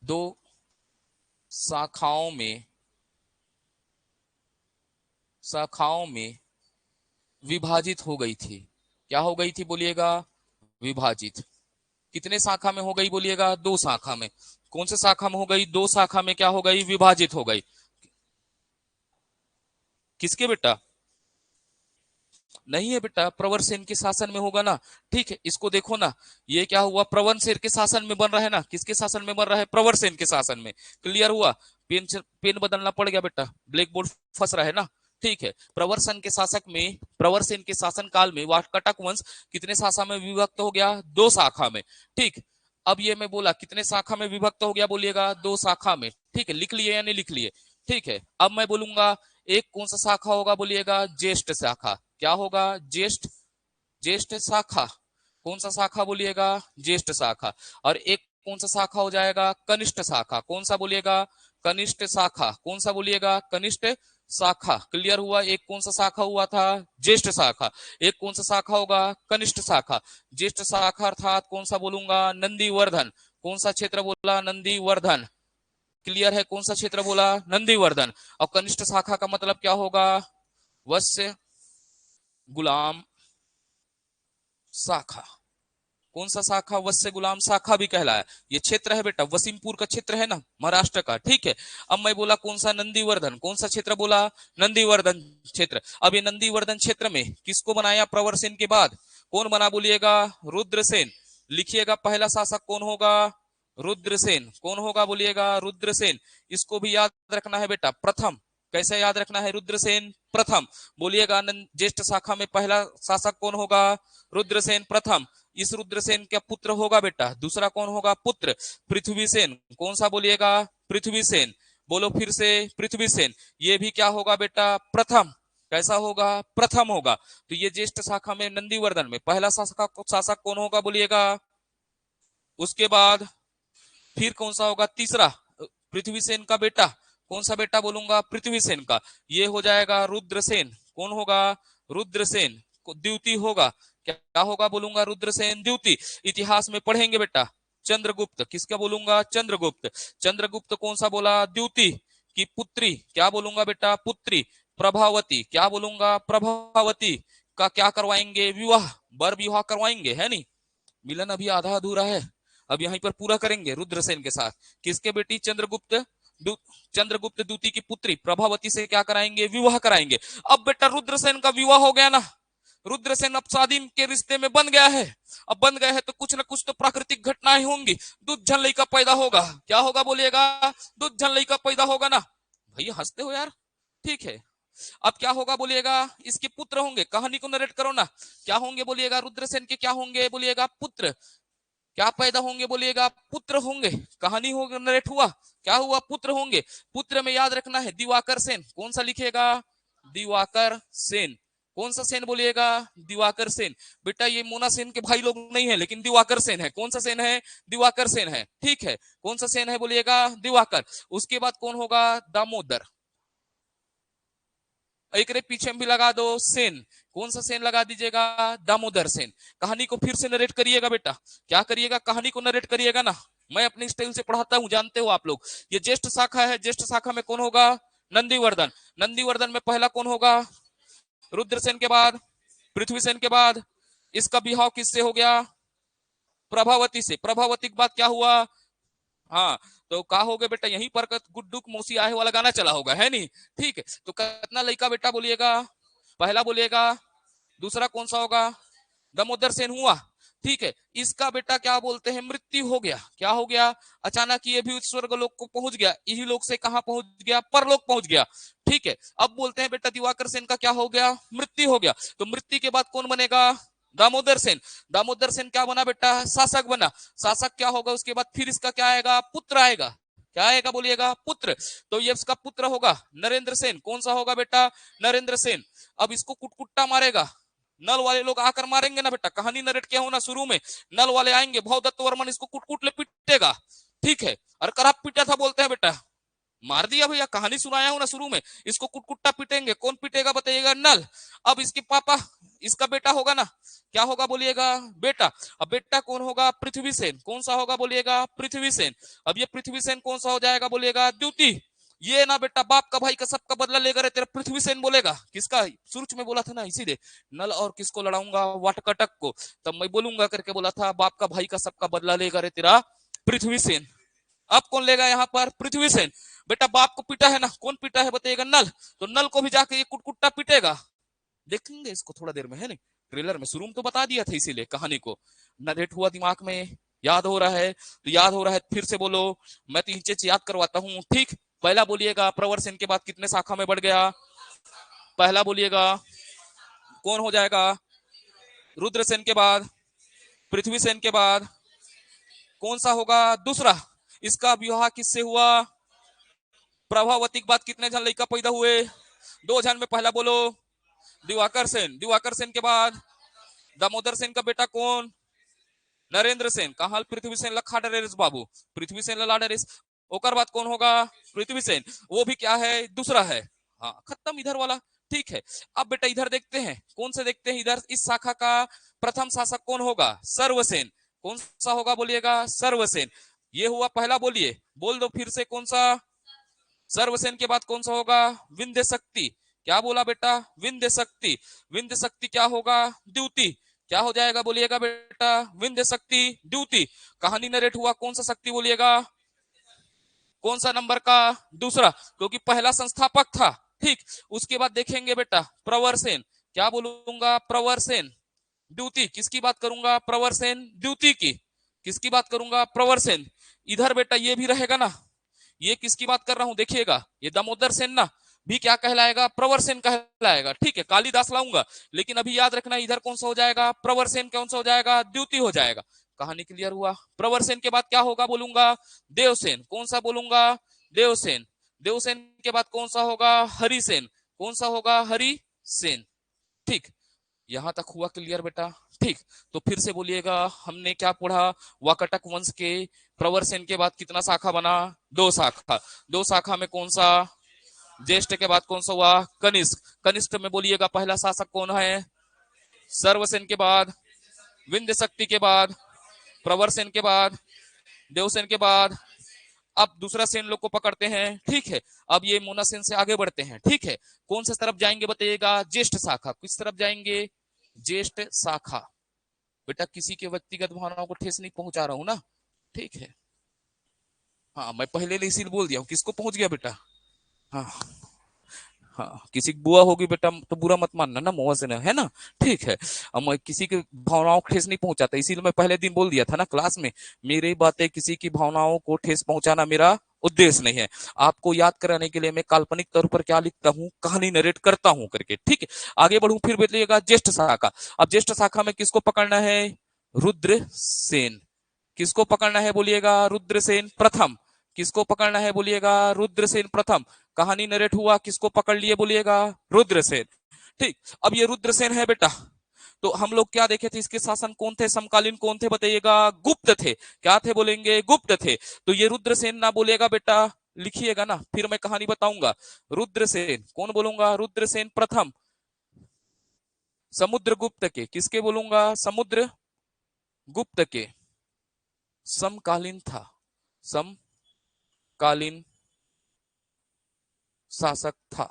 2 शाखाओं में विभाजित हो गई थी। क्या हो गई थी बोलिएगा? विभाजित। कितने शाखा में हो गई बोलिएगा? 2 शाखा में। कौन से शाखा में हो गई? 2 शाखा में क्या हो गई? विभाजित हो गई। किसके बेटा? नहीं है बेटा, प्रवरसेन के शासन में होगा ना। ठीक है, इसको देखो ना, ये क्या हुआ? प्रवरसेन के शासन में बन रहा है ना। किसके शासन में बन रहा है? प्रवरसेन के शासन में। क्लियर हुआ? पेन बदलना पड़ गया बेटा, ब्लैक बोर्ड फंस रहा है ना। ठीक है। प्रवर सेन के शासन काल में वाकटक वंश कितने शाखा में विभक्त हो गया? 2 शाखा में। ठीक, अब ये मैं बोला कितने शाखा में विभक्त हो गया बोलिएगा? 2 शाखा में। ठीक है, लिख लिए या नहीं लिख लिए? ठीक है, अब मैं बोलूंगा एक कौन सा शाखा होगा बोलिएगा? ज्येष्ठ शाखा। क्या होगा? ज्येष्ठ, ज्येष्ठ शाखा। कौन सा शाखा बोलिएगा? ज्येष्ठ शाखा। और एक कौन सा शाखा हो जाएगा? कनिष्ठ शाखा। कौन सा बोलिएगा? कनिष्ठ शाखा। कौन सा बोलिएगा? कनिष्ठ शाखा। क्लियर हुआ? एक कौन सा शाखा हुआ था? ज्येष्ठ शाखा। एक कौन सा शाखा होगा? कनिष्ठ शाखा। ज्येष्ठ शाखा अर्थात कौन सा बोलूंगा? नंदीवर्धन। कौन सा क्षेत्र बोला? नंदीवर्धन। क्लियर है? कौन सा क्षेत्र बोला? नंदीवर्धन। और कनिष्ठ शाखा का मतलब क्या होगा? वत्स्य गुलाम शाखा। कौन सा शाखा? वत्स्य गुलाम शाखा भी कहलाया। ये क्षेत्र है बेटा, वसीमपुर का क्षेत्र है ना, महाराष्ट्र का। ठीक है, अब मैं बोला कौन सा? नंदीवर्धन। कौन सा क्षेत्र बोला? नंदीवर्धन क्षेत्र। अब ये नंदीवर्धन क्षेत्र में किसको बनाया प्रवरसेन के बाद? कौन बना बोलिएगा? रुद्रसेन। लिखिएगा पहला शासक कौन होगा? रुद्रसेन। कौन होगा बोलिएगा? रुद्रसेन। इसको भी याद रखना है बेटा, प्रथम। कैसे याद रखना है? रुद्रसेन प्रथम। बोलिएगा ज्येष्ठ शाखा में पहला शासक कौन होगा? रुद्रसेन प्रथम। इस रुद्रसेन का पुत्र होगा बेटा, दूसरा कौन होगा? पुत्र पृथ्वीसेन। कौन सा बोलिएगा? पृथ्वीसेन। बोलो फिर से, पृथ्वीसेन। ये भी क्या होगा बेटा? प्रथम। कैसा होगा? प्रथम होगा। तो ये ज्येष्ठ शाखा में नंदीवर्धन में पहला शासक कौन होगा बोलिएगा? उसके बाद फिर कौन सा होगा? तीसरा पृथ्वीसेन का बेटा। कौन सा बेटा बोलूंगा? पृथ्वीसेन का। ये हो जाएगा रुद्रसेन। कौन होगा? रुद्रसेन। द्वितीय होगा। क्या होगा बोलूंगा? रुद्रसेन द्वितीय। इतिहास में पढ़ेंगे बेटा। चंद्रगुप्त। किसका बोलूंगा? चंद्रगुप्त। चंद्रगुप्त कौन सा बोला? द्वितीय की पुत्री। क्या बोलूंगा बेटा? पुत्री। प्रभावती। क्या बोलूंगा? प्रभावती का क्या करवाएंगे? विवाह, बर विवाह करवाएंगे, है नहीं? मिलन अभी आधा अधूरा है, अब यहीं पर पूरा करेंगे रुद्रसेन के साथ। किसके बेटी? चंद्रगुप्त। चंद्रगुप्त द्वितीय की पुत्री प्रभावती से क्या कराएंगे? विवाह कराएंगे। अब बेटा रुद्रसेन का विवाह हो गया ना, रुद्रसेन अब शादी के रिश्ते में बन गया है। अब बन गए हैं तो कुछ ना कुछ तो प्राकृतिक घटनाएं होंगी। दूध झन लड़का पैदा होगा। क्या होगा बोलिएगा? दूध झन लड़का पैदा होगा ना। भैया हंसते हो यार, ठीक है। अब क्या होगा बोलिएगा? इसके पुत्र होंगे। कहानी को नरेट करो ना। क्या होंगे बोलिएगा? रुद्रसेन के क्या होंगे बोलिएगा? पुत्र। क्या पैदा होंगे बोलिएगा? पुत्र होंगे। कहानी हो नरेट हुआ, क्या हुआ? पुत्र होंगे। पुत्र में याद रखना है दिवाकर सेन। कौन सा लिखेगा? दिवाकर सेन। कौन सा सेन बोलिएगा? दिवाकर सेन। बेटा ये मोना सेन के भाई लोग नहीं है, लेकिन दिवाकर सेन है। कौन सा सेन है? दिवाकर सेन है। ठीक है, कौन सा सेन है बोलिएगा? दिवाकर। उसके बाद कौन होगा? दामोदर। एक रे पीछे में भी लगा दो सेन। कौन सा सेन लगा दीजिएगा? दामोदर सेन। कहानी को फिर से नरेट करिएगा बेटा। क्या करिएगा? कहानी को नरेट करिएगा ना। मैं अपने स्टाइल से पढ़ाता हूं, जानते हो आप लोग। ये ज्येष्ठ शाखा है, ज्येष्ठ शाखा में कौन होगा? नंदीवर्धन। नंदीवर्धन में पहला कौन होगा? रुद्रसेन के बाद पृथ्वीसेन के बाद इसका विवाह किससे हो गया? प्रभावती से। प्रभावती के बाद क्या हुआ? हाँ, तो कहा होगा बेटा यहीं पर गुड्डुक मौसी आए वाला गाना चला होगा, है नहीं? ठीक है, तो कितना लड़का बेटा बोलिएगा? पहला बोलिएगा। दूसरा कौन सा होगा? दामोदर सेन हुआ। ठीक है, इसका बेटा क्या बोलते हैं? मृत्यु हो गया। क्या हो गया? अचानक ये भी स्वर्ग लोक को पहुंच गया। इसी लोक से कहां पहुंच गया? परलोक पहुंच गया। ठीक है, अब बोलते हैं बेटा दिवाकर सेन का क्या हो गया? मृत्यु हो गया। तो मृत्यु के बाद कौन बनेगा? दामोदर सेन। दामोदर सेन क्या बना बेटा? शासक बना। शासक क्या होगा उसके बाद? फिर इसका क्या आएगा? पुत्र आएगा। क्या आएगा बोलिएगा? पुत्र। तो ये इसका पुत्र होगा नरेंद्र सेन। कौन सा होगा बेटा? नरेंद्र सेन। अब इसको कुटकुट्टा मारेगा। नल वाले लोग आकर मारेंगे ना बेटा। कहानी नरेट किया हो ना शुरू में, नल वाले आएंगे, भवदत्त वर्मन इसको कुटकुट ले पीटेगा। ठीक है, और कराप पीटा था बोलते हैं बेटा। मार दिया भैया, कहानी सुनाया हूं ना शुरू में। इसको कुटकुट्टा पीटेंगे। कौन पीटेगा बताइएगा? नल। अब इसके पापा, इसका बेटा होगा ना, क्या होगा बोलिएगा? बेटा। अब बेटा कौन होगा? पृथ्वीसेन। कौन सा होगा बोलिएगा? पृथ्वीसेन। अब ये पृथ्वीसेन कौन सा हो जाएगा बोलिएगा? द्वितीय। ये ना बेटा बाप का भाई का सबका बदला लेकर तेरा पृथ्वीसेन बोलेगा। किसका? शुरू में बोला था ना, इसीलिए नल और किसको लड़ाऊंगा? वाटकटक को। तब मैं बोलूंगा करके बोला था बाप का भाई का सबका बदला लेकर तेरा पृथ्वीसेन। अब कौन लेगा यहाँ पर? पृथ्वीसेन। बेटा बाप को पीटा है ना, कौन पीटा है बताइएगा? नल। तो नल को भी जाके ये कुटकुट्टा पीटेगा। देखेंगे इसको थोड़ा देर में, है नहीं? ट्रेलर में शुरू में तो बता दिया था, इसीलिए कहानी को नरेट हुआ दिमाग में। याद हो रहा है तो याद हो रहा है फिर से बोलो। मैं तो याद करवाता हूँ। ठीक, पहला बोलिएगा प्रवरसेन के बाद कितने शाखा में बढ़ गया? पहला बोलिएगा कौन हो जाएगा? रुद्रसेन के बाद पृथ्वीसेन के बाद कौन सा होगा? दूसरा। इसका विवाह किससे हुआ? प्रभावती के बाद कितने जन लड़का पैदा हुए? 2 जन में पहला बोलो दिवाकर सेन। दिवाकर सेन के बाद दामोदर सेन का बेटा कौन? नरेंद्र सेन। कहा पृथ्वी सेन लखा डरेस बाबू, पृथ्वी सेन लला डरेस। ओकर बाद कौन होगा? पृथ्वी सेन। वो भी क्या है? दूसरा है। हाँ खत्म इधर वाला। ठीक है, अब बेटा इधर देखते हैं, कौन से देखते हैं इधर? इस शाखा का प्रथम शासक कौन होगा? सर्वसेन। कौन सा होगा बोलिएगा? सर्वसेन। ये हुआ पहला, बोलिए, बोल दो फिर से कौन सा? सर्वसेन के बाद कौन सा होगा? विंध्य शक्ति। क्या बोला बेटा? विंध्य शक्ति। विंध्य शक्ति क्या होगा? द्युति। क्या हो जाएगा बोलिएगा बेटा? विंध्य शक्ति द्युति। कहानी नरेट हुआ कौन सा शक्ति बोलिएगा? कौन सा नंबर का? दूसरा, क्योंकि पहला संस्थापक था। ठीक, उसके बाद देखेंगे बेटा प्रवरसेन। क्या बोलूंगा? प्रवरसेन द्युति। किसकी बात करूंगा? प्रवरसेन द्युति की। किसकी बात करूंगा? प्रवरसेन। इधर बेटा ये भी रहेगा ना, ये किसकी बात कर रहा हूं देखिएगा, ये दामोदर सेन ना, भी क्या कहलाएगा? प्रवरसेन कहलाएगा। ठीक है, कालिदास लाऊंगा, लेकिन अभी याद रखना इधर कौन सा हो जाएगा? प्रवरसेन। कौन सा हो जाएगा? द्युति हो जाएगा। कहानी क्लियर हुआ? प्रवरसेन के बाद क्या होगा बोलूंगा? देवसेन। कौन सा बोलूंगा? देवसेन। देवसेन के बाद कौन सा होगा? हरिसेन। कौन सा होगा? हरिसेन। ठीक, यहां तक हुआ क्लियर बेटा? ठीक, तो फिर से बोलिएगा, हमने क्या पढ़ा? वाकटक वंश के प्रवरसेन के बाद कितना शाखा बना? 2 शाखा। 2 शाखा में कौन सा? ज्येष्ठ के बाद कौन सा हुआ? कनिष्क। कनिष्ठ में बोलिएगा पहला शासक कौन है? सर्वसेन के बाद विंध्य शक्ति के बाद प्रवरसेन के बाद देवसेन के बाद अब दूसरा सेन लोग को पकड़ते हैं। ठीक है, अब ये मोना सेन से आगे बढ़ते हैं। ठीक है, कौन सा तरफ जाएंगे बताइएगा? ज्येष्ठ शाखा। किस तरफ जाएंगे? ज्येष्ठ शाखा। बेटा किसी के व्यक्तिगत भावनाओं को ठेस नहीं पहुंचा रहा हूं ना? ठीक है, हाँ मैं पहले इसीलिए बोल दिया हूं। किसको पहुंच गया बेटा? हाँ हाँ, किसी की बुआ होगी बेटा तो बुरा मत मानना ना, मुंह से ना, है ना? ठीक है, अब मैं किसी की भावनाओं को ठेस नहीं पहुंचाता, इसीलिए मैं पहले दिन बोल दिया था ना क्लास में, मेरी बातें किसी की भावनाओं को ठेस पहुंचाना मेरा उद्देश्य नहीं है। आपको याद कराने के लिए मैं काल्पनिक तौर पर क्या लिखता हूँ? कहानी नरेट करता हूँ करके। ठीक है, आगे बढ़ू फिर बताइएगा ज्येष्ठ शाखा। अब ज्येष्ठ शाखा में किसको पकड़ना है? रुद्रसेन। किसको पकड़ना है बोलिएगा? रुद्रसेन प्रथम। किसको पकड़ना है बोलिएगा? रुद्रसेन प्रथम। कहानी नरेट हुआ, किसको पकड़ लिए बोलिएगा? रुद्रसेन। ठीक, अब ये रुद्रसेन है बेटा, तो हम लोग क्या देखे थे? इसके शासन कौन थे? समकालीन कौन थे बताइएगा? गुप्त थे। क्या थे बोलेंगे? गुप्त थे। तो ये रुद्रसेन ना बोलेगा बेटा, लिखिएगा ना, फिर मैं कहानी बताऊंगा। रुद्रसेन कौन बोलूंगा? रुद्रसेन प्रथम समुद्रगुप्त के। किसके बोलूंगा? समुद्रगुप्त के समकालीन था। समकालीन शासक था।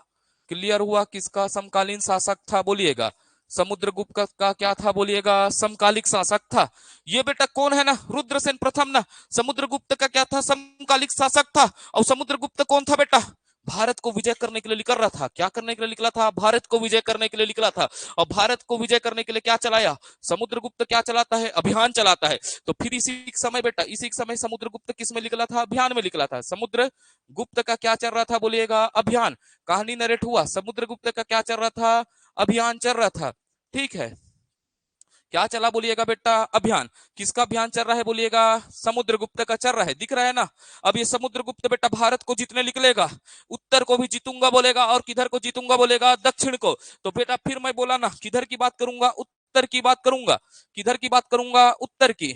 क्लियर हुआ? किसका समकालीन शासक था बोलिएगा? समुद्रगुप्त का क्या था बोलिएगा? समकालिक शासक था। ये बेटा कौन है ना? रुद्रसेन प्रथम ना। समुद्रगुप्त का क्या था? समकालिक शासक था। और समुद्रगुप्त कौन था बेटा? भारत को विजय करने के लिए निकल रहा था। क्या करने के लिए निकला था? भारत को विजय करने के लिए निकला था। और भारत को विजय करने के लिए क्या चलाया? समुद्रगुप्त क्या चलाता है? अभियान चलाता है। तो फिर इसी समय बेटा, इसी समय समुद्रगुप्त किस में निकला था? अभियान में निकला था। समुद्रगुप्त का क्या चल रहा था बोलिएगा? अभियान। कहानी नरेट हुआ, समुद्रगुप्त का क्या चल रहा था? अभियान चल रहा था। ठीक है, क्या चला बोलिएगा बेटा? अभियान। किसका अभियान चल रहा है बोलिएगा? समुद्रगुप्त का चल रहा है, दिख रहा है ना? अब ये समुद्रगुप्त बेटा भारत को जीतने निकलेगा। उत्तर को भी जीतूंगा बोलेगा, और किधर को जीतूंगा बोलेगा? दक्षिण को। तो बेटा फिर मैं बोला ना, किधर की बात करूंगा? उत्तर की बात करूंगा। किधर की बात करूंगा? उत्तर की।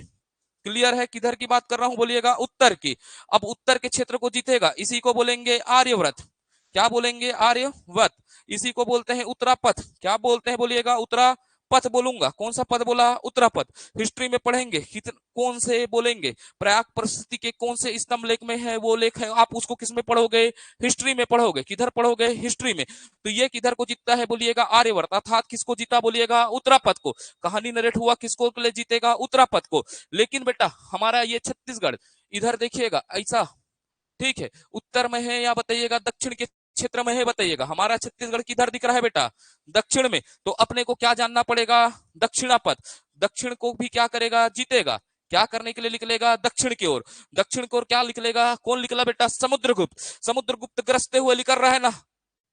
क्लियर है? किधर की बात कर रहा हूं बोलिएगा? उत्तर की। अब उत्तर के क्षेत्र को जीतेगा, इसी को बोलेंगे आर्यव्रत। क्या बोलेंगे? आर्यव्रत। इसी को बोलते हैं उत्तरापथ। क्या बोलते हैं बोलिएगा? उत्तरापथ बोलूंगा। कौन सा पद बोला? उत्तरापथ। हिस्ट्री में पढ़ेंगे कौन से बोलेंगे? प्रयाग परिस्थिति के कौन से स्तंभ लेख में है वो लेख है, आप उसको किस में पढ़ोगे? हिस्ट्री में पढ़ोगे। किधर पढ़ोगे? हिस्ट्री में। तो ये किधर को जीतता है बोलिएगा? आर्यवर्त। अर्थात किसको जीता बोलिएगा? उत्तरापथ को। कहानी नरेट हुआ, किसको ले जीतेगा? उत्तरापथ को। लेकिन बेटा हमारा ये छत्तीसगढ़, इधर देखिएगा ऐसा, ठीक है, उत्तर में है या बताइएगा दक्षिण के क्षेत्र में है बताइएगा? हमारा छत्तीसगढ़ किधर दिख रहा है बेटा? दक्षिण में। तो अपने को क्या जानना पड़ेगा? दक्षिणापथ। दक्षिण को भी क्या करेगा? जीतेगा। क्या करने के लिए निकलेगा? दक्षिण की ओर। दक्षिण की ओर क्या निकलेगा? कौन निकला बेटा? समुद्रगुप्त। समुद्रगुप्त ग्रसते हुए निकल रहा है ना?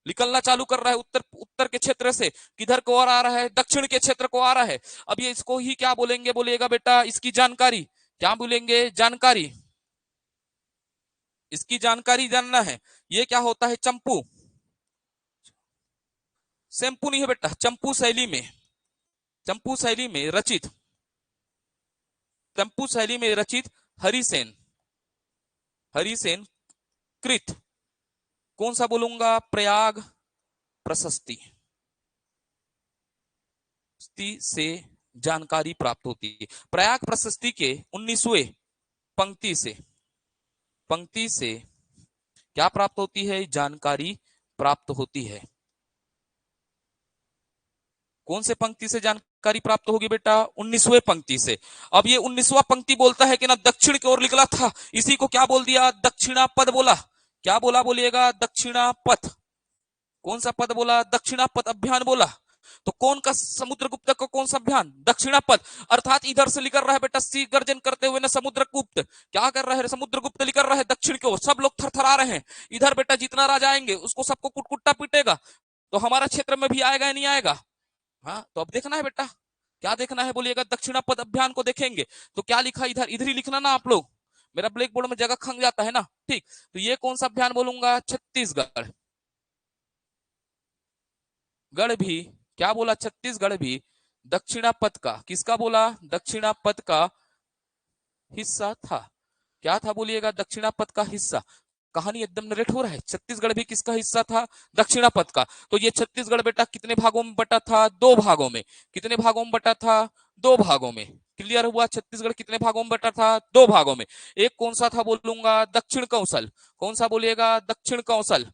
निकलना चालू कर रहा है उत्तर उत्तर के क्षेत्र से, किधर को और आ रहा है, दक्षिण के क्षेत्र को आ रहा है। अब ये इसको ही क्या बोलेंगे, बोलिएगा बेटा इसकी जानकारी, क्या बोलेंगे, जानकारी, इसकी जानकारी जानना है। ये क्या होता है, चंपू, शैम्पू नहीं है बेटा, चंपू शैली में, चंपू शैली में रचित, चंपू शैली में रचित हरिसेन, हरिसेन कृत, कौन सा बोलूंगा, प्रयाग प्रशस्ति से जानकारी प्राप्त होती है। प्रयाग प्रशस्ति के 19वें पंक्ति से, पंक्ति से क्या प्राप्त होती है, जानकारी प्राप्त होती है। कौन से पंक्ति से जानकारी प्राप्त होगी बेटा, 19वें पंक्ति से। अब ये 19वां पंक्ति बोलता है कि ना दक्षिण की ओर निकला था, इसी को क्या बोल दिया, दक्षिणा पद बोला। क्या बोला, बोलिएगा दक्षिणा पथ, कौन सा पद बोला, दक्षिणा पथ अभियान बोला। तो कौन का, समुद्रगुप्त का कौन सा अभियान, दक्षिणा पथ, अर्थात इधर से लिकर रहा है बेटा सी गर्जन करते हुए ना समुद्रगुप्त, क्या कर रहा है, समुद्रगुप्त लिकर रहा है दक्षिण की ओर, सब लोग थरथरा रहे हैं। इधर बेटा जितना राजा आएंगे उसको सबको कुटकुट्टा पीटेगा, तो हमारा क्षेत्र में भी आएगा या नहीं आएगा। हाँ, तो अब देखना है बेटा, क्या देखना है, बोलिएगा दक्षिणा पथ अभियान को देखेंगे। तो क्या लिखा इधर, इधर ही लिखना ना आप लोग, मेरा ब्लैक बोर्ड में जगह खंग जाता है ना, ठीक। तो ये कौन सा अभियान बोलूंगा, छत्तीसगढ़, गढ़ भी, क्या बोला, छत्तीसगढ़ भी दक्षिणा पथ का, किसका बोला, दक्षिणा पथ का हिस्सा था। क्या था, बोलिएगा दक्षिणा पथ का हिस्सा। कहानी एकदम नरेट हो रहा है, छत्तीसगढ़ भी किसका हिस्सा था, दक्षिणा पथ का। तो ये छत्तीसगढ़ बेटा कितने भागों में बटा था, दो भागों में, कितने भागों में बटा था, दो भागों में। क्लियर हुआ, छत्तीसगढ़ कितने भागों में बटा था, दो भागों में। एक कौन सा था बोलूंगा, दक्षिण कौशल, कौन सा बोलिएगा, दक्षिण कौशल।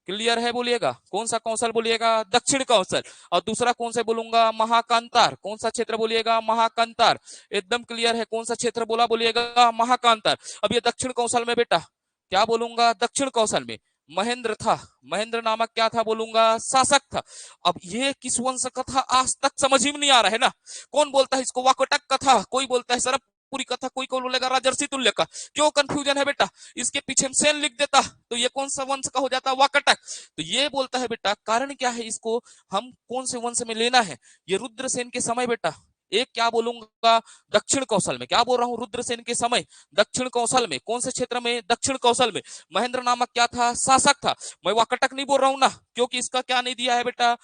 क्लियर है, बोलिएगा कौन सा कौशल, बोलिएगा दक्षिण कौशल। और दूसरा कौन सा बोलूंगा, महाकांतार, कौन सा क्षेत्र बोलिएगा, महाकांतार। एकदम क्लियर है, कौन सा क्षेत्र बोला, बोलिएगा महाकांतार। अब ये दक्षिण कौशल में बेटा क्या बोलूंगा, दक्षिण कौशल में महेंद्र था, महेंद्र नामक क्या था बोलूंगा, शासक था। अब ये किस वंश का था, आज तक समझ ही में नहीं आ रहा है ना। कौन बोलता है इसको वाकटक का था, कोई बोलता है सरब पूरी कथा, कोई को बोलेगा राजर्षि तुल्य का। क्यों कंफ्यूजन है बेटा, इसके पीछे सेन लिख देता तो ये कौन सा वंश का हो जाता, वाकटक। तो ये बोलता है बेटा, कारण क्या है, इसको हम कौन से वंश में लेना है। ये रुद्रसेन के समय बेटा, एक क्या बोलूंगा, दक्षिण कौशल में, क्या बोल रहा हूं, रुद्रसेन के समय दक्षिण कौशल में, कौन से क्षेत्र में, दक्षिण कौशल में। महेंद्र नामक क्या था, शासक था। मैं वाकटक नहीं बोल रहा हूं ना, क्योंकि इसका क्या नहीं दिया है बेटा,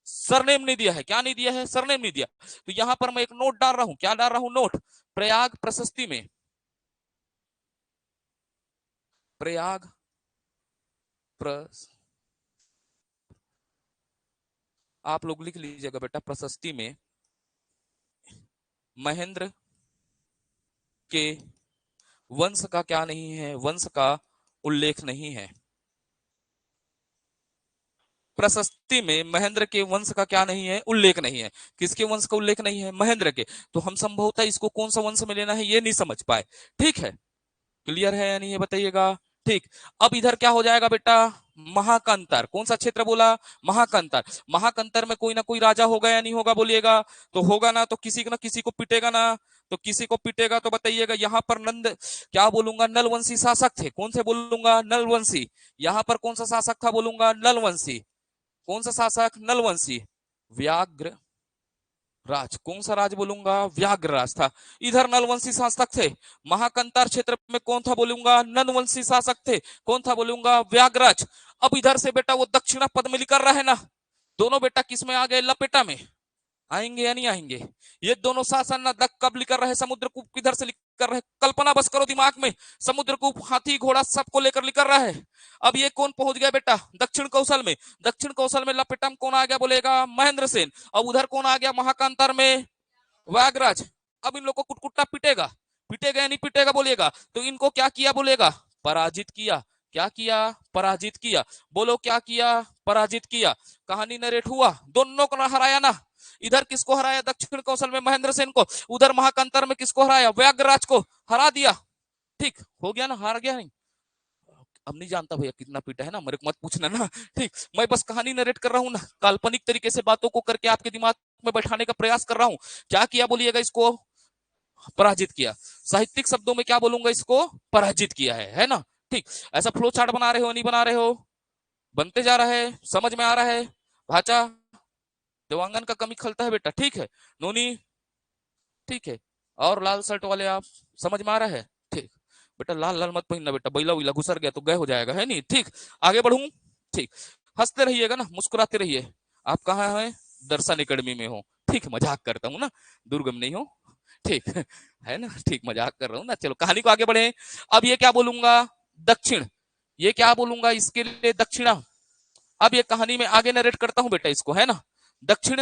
सरनेम नहीं दिया है, क्या नहीं दिया है, सरनेम नहीं दिया। तो यहां पर मैं एक नोट डाल रहा हूं, क्या डाल रहा हूं, नोट। प्रयाग प्रशस्ति में, प्रयाग आप लोग लिख लीजिएगा बेटा, प्रशस्ति में महेंद्र के वंश का क्या नहीं है, वंश का उल्लेख नहीं है। प्रशस्ति में महेंद्र के वंश का क्या नहीं है, उल्लेख नहीं है। किसके वंश का उल्लेख नहीं है, महेंद्र के। तो हम संभवतः इसको कौन सा वंश में लेना है ये नहीं समझ पाए, ठीक है। क्लियर है या नहीं है बताइएगा, ठीक। अब इधर क्या हो जाएगा बेटा, महाकांतार, कौन सा क्षेत्र बोला, महाकांतार। महाकांतार में कोई ना कोई राजा होगा या नहीं होगा, बोलिएगा। तो होगा ना, तो किसी ना किसी को पिटेगा ना, तो किसी को पिटेगा। तो बताइएगा यहाँ पर नंद, क्या बोलूंगा, नलवंशी शासक थे, कौन से बोलूंगा, नलवंशी। यहाँ पर कौन सा शासक था बोलूंगा, नलवंशी। कौन सा शासक, नलवंशी। व्याघ्र राज, कौन सा राज बोलूंगा, व्याघ्र राज था। इधर नलवंशी शासक थे। महाकंतार क्षेत्र में कौन था बोलूंगा, नलवंशी शासक थे, कौन था बोलूंगा, व्याघ्रराज। अब इधर से बेटा वो दक्षिणा पद में लिखकर रहे ना, दोनों बेटा किस में आ गए, लपेटा में। आएंगे या नहीं आएंगे, ये दोनों शासन ना कब लिकर रहे, समुद्रकूप किधर से लिकर रहे, कल्पना बस करो दिमाग में, समुद्रकूप हाथी घोड़ा सबको लेकर लिकर रहा है। अब ये कौन पहुंच गया बेटा, दक्षिण कौशल में। दक्षिण कौशल में लपेटा में कौन आ गया बोलेगा, महेंद्र सेन। अब उधर कौन आ गया, महाकांतार में व्याघ्रराज। अब इन लोग को कुटकुट्टा पिटेगा, पिटेगा या नहीं पिटेगा बोलिएगा। तो इनको क्या किया बोलेगा, पराजित किया। क्या किया, पराजित किया। बोलो क्या किया, पराजित किया। कहानी नरेट हुआ, दोनों को हराया ना। इधर किसको हराया, दक्षिण कौशल में महेंद्र सेन को। उधर महाकांतार में किसको हराया, व्याघ्रराज को हरा दिया। ठीक हो गया ना, हार गया नहीं। अब नहीं जानता भैया कितना पीटा है ना, मेरे को मत पूछना ना, ठीक। मैं बस कहानी नरेट कर रहा हूँ ना, काल्पनिक तरीके से बातों को करके आपके दिमाग में बैठाने का प्रयास कर रहा हूँ। क्या किया बोलिएगा, इसको पराजित किया। साहित्यिक शब्दों में क्या बोलूंगा, इसको पराजित किया है ना, ठीक। ऐसा फ्लो चार्ट बना रहे हो, नहीं बना रहे हो, बनते जा रहा है, समझ में आ रहा है। भाचा देवांगन का कमी खलता है बेटा, ठीक है। नोनी ठीक है। और लाल शर्ट वाले आप, समझ में आ रहा है, ठीक। बेटा लाल लाल मत पहनना बेटा, बैला उला घुसर गया तो गए हो जाएगा, है नहीं, ठीक। आगे बढ़ूं, ठीक। हंसते रहिएगा ना, मुस्कुराते रहिए। आप कहाँ हैं? दर्शन एकेडमी में हो, ठीक। मजाक करता हूँ ना, दुर्ग में नहीं हो, ठीक है ना, ठीक। मजाक कर रहा हूँ ना। चलो कहानी को आगे बढ़े। अब ये क्या बोलूंगा? दक्षिण। ये क्या बोलूंगा इसके लिए? दक्षिणा। अब ये कहानी में आगे नरेट करता हूं बेटा इसको, है ना। दक्षिण,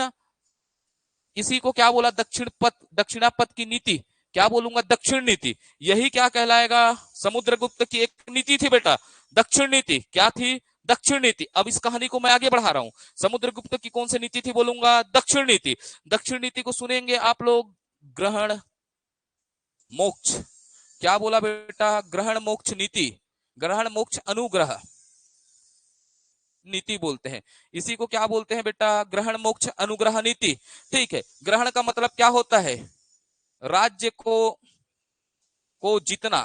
इसी को क्या बोला? दक्षिण पथ, दक्षिणापथ की नीति। क्या बोलूंगा? दक्षिण नीति। यही क्या कहलाएगा? समुद्रगुप्त की एक नीति थी बेटा, दक्षिण नीति। क्या थी? दक्षिण नीति। अब इस कहानी को मैं आगे बढ़ा रहा हूं। समुद्रगुप्त की कौन सी नीति थी बोलूंगा? दक्षिण नीति। दक्षिण नीति को सुनेंगे आप लोग, ग्रहण मोक्ष। क्या बोला बेटा? ग्रहण मोक्ष नीति, ग्रहण मोक्ष अनुग्रह नीति बोलते हैं। इसी को क्या बोलते हैं बेटा? ग्रहण मोक्ष अनुग्रह नीति, ठीक है। ग्रहण का मतलब क्या होता है? राज्य को जीतना।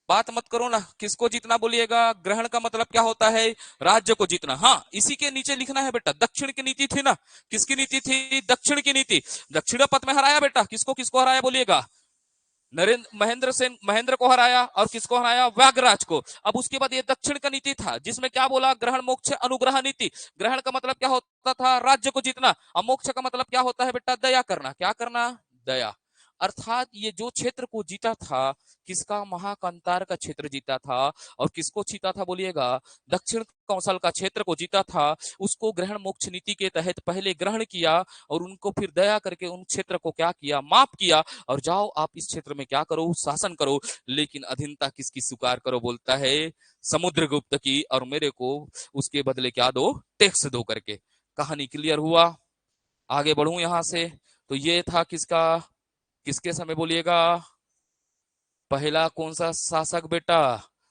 बात मत करो ना, किसको जीतना बोलिएगा? ग्रहण का मतलब क्या होता है? राज्य को जीतना। हाँ, इसी के नीचे लिखना है बेटा, दक्षिण की नीति थी ना। किसकी नीति थी? दक्षिण की नीति। दक्षिण पथ में हराया बेटा, किसको किसको हराया बोलिएगा? नरेंद्र महेंद्र सेन, महेंद्र को हराया, और किसको हराया? व्यागराज को। अब उसके बाद ये दक्षिण का नीति था, जिसमें क्या बोला? ग्रहण मोक्ष अनुग्रह नीति। ग्रहण का मतलब क्या होता था? राज्य को जीतना। और मोक्ष का मतलब क्या होता है बेटा? दया करना। क्या करना? दया। अर्थात ये जो क्षेत्र को जीता था, किसका? महाकांतार का क्षेत्र जीता था। और किसको जीता था बोलिएगा? दक्षिण कौशल का क्षेत्र को जीता था। उसको ग्रहण मोक्ष नीति के तहत पहले ग्रहण किया, और उनको फिर दया करके उन क्षेत्र को क्या किया? माफ किया। और जाओ आप इस क्षेत्र में क्या करो? शासन करो। लेकिन अधीनता किसकी स्वीकार करो बोलता है? समुद्रगुप्त की। और मेरे को उसके बदले क्या दो? टैक्स दो करके। कहानी क्लियर हुआ? आगे बढ़ूं यहां से। तो ये था किसका? किसके समय बोलिएगा? पहला कौन सा शासक बेटा?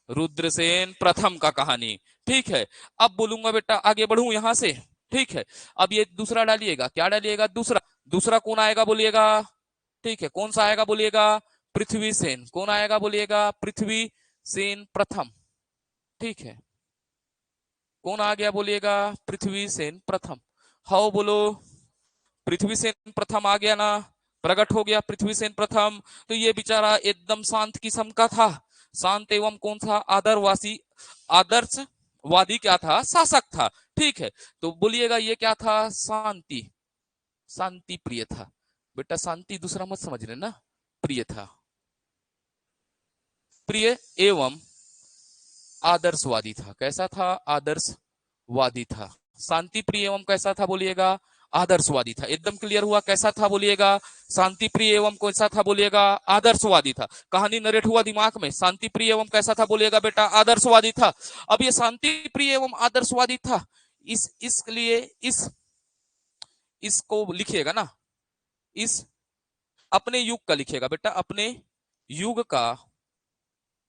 रुद्रसेन प्रथम का कहानी, ठीक है। अब बोलूंगा बेटा, आगे बढ़ूं यहां से, ठीक है। अब ये दूसरा डालिएगा। क्या डालिएगा? दूसरा। दूसरा कौन आएगा बोलिएगा? ठीक है, कौन सा आएगा बोलिएगा? पृथ्वी सेन। कौन आएगा बोलिएगा? पृथ्वी सेन प्रथम, ठीक है। कौन आ गया बोलिएगा? पृथ्वी सेन प्रथम। हाउ बोलो? पृथ्वी सेन प्रथम आ गया ना, प्रकट हो गया पृथ्वी सेन प्रथम। तो ये बेचारा एकदम शांत किस्म का था, शांत एवं कौन सा? आदरवासी, आदर्शवादी क्या था? शासक था, ठीक है। तो बोलिएगा ये क्या था? शांति, शांति प्रिय था बेटा। शांति दूसरा मत समझ लेना, प्रिय था। प्रिय एवं आदर्शवादी था। कैसा था? आदर्शवादी था। शांति प्रिय एवं कैसा था बोलिएगा? आदर्शवादी था। एकदम क्लियर हुआ? कैसा था बोलिएगा? शांति प्रिय एवं कैसा था बोलिएगा? आदर्शवादी था। कहानी नरेट हुआ दिमाग में। शांति प्रिय एवं कैसा था बोलिएगा बेटा? आदर्शवादी था। अब ये शांति प्रिय एवं आदर्शवादी था, इसलिए इसको लिखिएगा ना, इस अपने युग का लिखिएगा बेटा, अपने युग का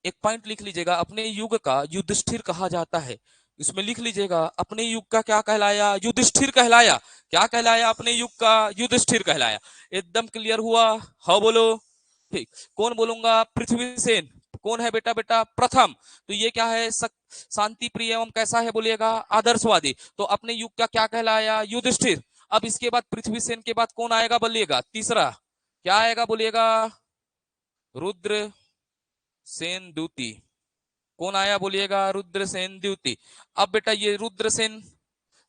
एक पॉइंट लिख लीजिएगा। अपने युग का युधिष्ठिर कहा जाता है। इसमें लिख लीजिएगा, अपने युग का क्या कहलाया? युधिष्ठिर कहलाया। क्या कहलाया? अपने युग का युधिष्ठिर कहलाया। एकदम क्लियर हुआ? हाँ बोलो, ठीक। कौन बोलूंगा? पृथ्वीसेन। कौन है बेटा? बेटा प्रथम। तो ये क्या है? शांति प्रिय एवं कैसा है बोलिएगा? आदर्शवादी। तो अपने युग का क्या कहलाया? युधिष्ठिर। अब इसके बाद पृथ्वीसेन के बाद कौन आएगा बोलिएगा? तीसरा क्या आएगा बोलिएगा? रुद्र सेन द्वितीय। कौन आया बोलिएगा? रुद्रसेन द्वितीय। अब बेटा ये रुद्रसेन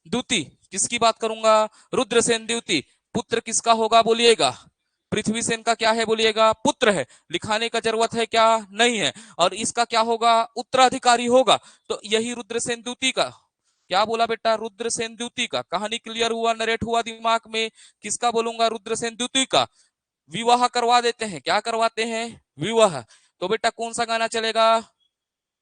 द्वितीय किसकी बात करूंगा? रुद्रसेन द्वितीय। पुत्र किसका होगा बोलिएगा? पृथ्वीसेन का क्या है बोलिएगा? पुत्र है। लिखाने का जरूरत है क्या? नहीं है। और इसका क्या होगा? उत्तराधिकारी होगा। तो यही रुद्रसेन द्वितीय का। क्या बोला बेटा? रुद्रसेन द्वितीय का। कहानी क्लियर हुआ? नरेट हुआ दिमाग में? किसका बोलूंगा? रुद्रसेन द्वितीय का। विवाह करवा देते हैं। क्या करवाते हैं? विवाह। तो बेटा कौन सा गाना चलेगा?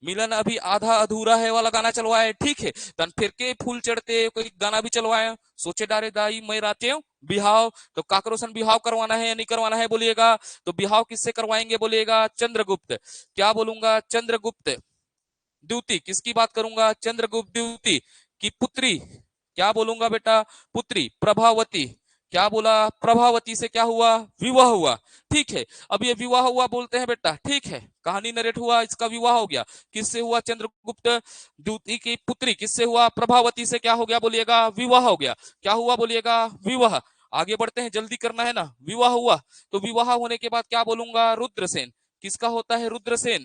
मिलन अभी आधा अधूरा है वाला गाना चलवाए, ठीक है। तन फिर के फूल चढ़ते कोई गाना भी चलवाए। सोचे डारे दाई मैं राते बिहाव। तो काकरोसन बिहाव करवाना है या नहीं करवाना है बोलिएगा? तो बिहाव किससे करवाएंगे बोलिएगा? चंद्रगुप्त। क्या बोलूंगा? चंद्रगुप्त द्वितीय। किसकी बात करूंगा? चंद्रगुप्त द्वितीय की पुत्री। क्या बोलूंगा बेटा? पुत्री प्रभावती। क्या बोला, प्रभावती से क्या हुआ, विवाह हुआ। ठीक है, अब ये विवाह हुआ बोलते हैं बेटा, ठीक है, कहानी नरेट हुआ, इसका विवाह हो गया, किससे हुआ, चंद्रगुप्त द्वितीय की पुत्री किससे हुआ, प्रभावती से, क्या हो गया बोलिएगा, विवाह हो गया। क्या हुआ बोलिएगा, विवाह। आगे बढ़ते हैं, जल्दी करना है ना, विवाह हुआ, तो विवाह होने के बाद क्या बोलूंगा, रुद्रसेन। किसका होता है, रुद्रसेन।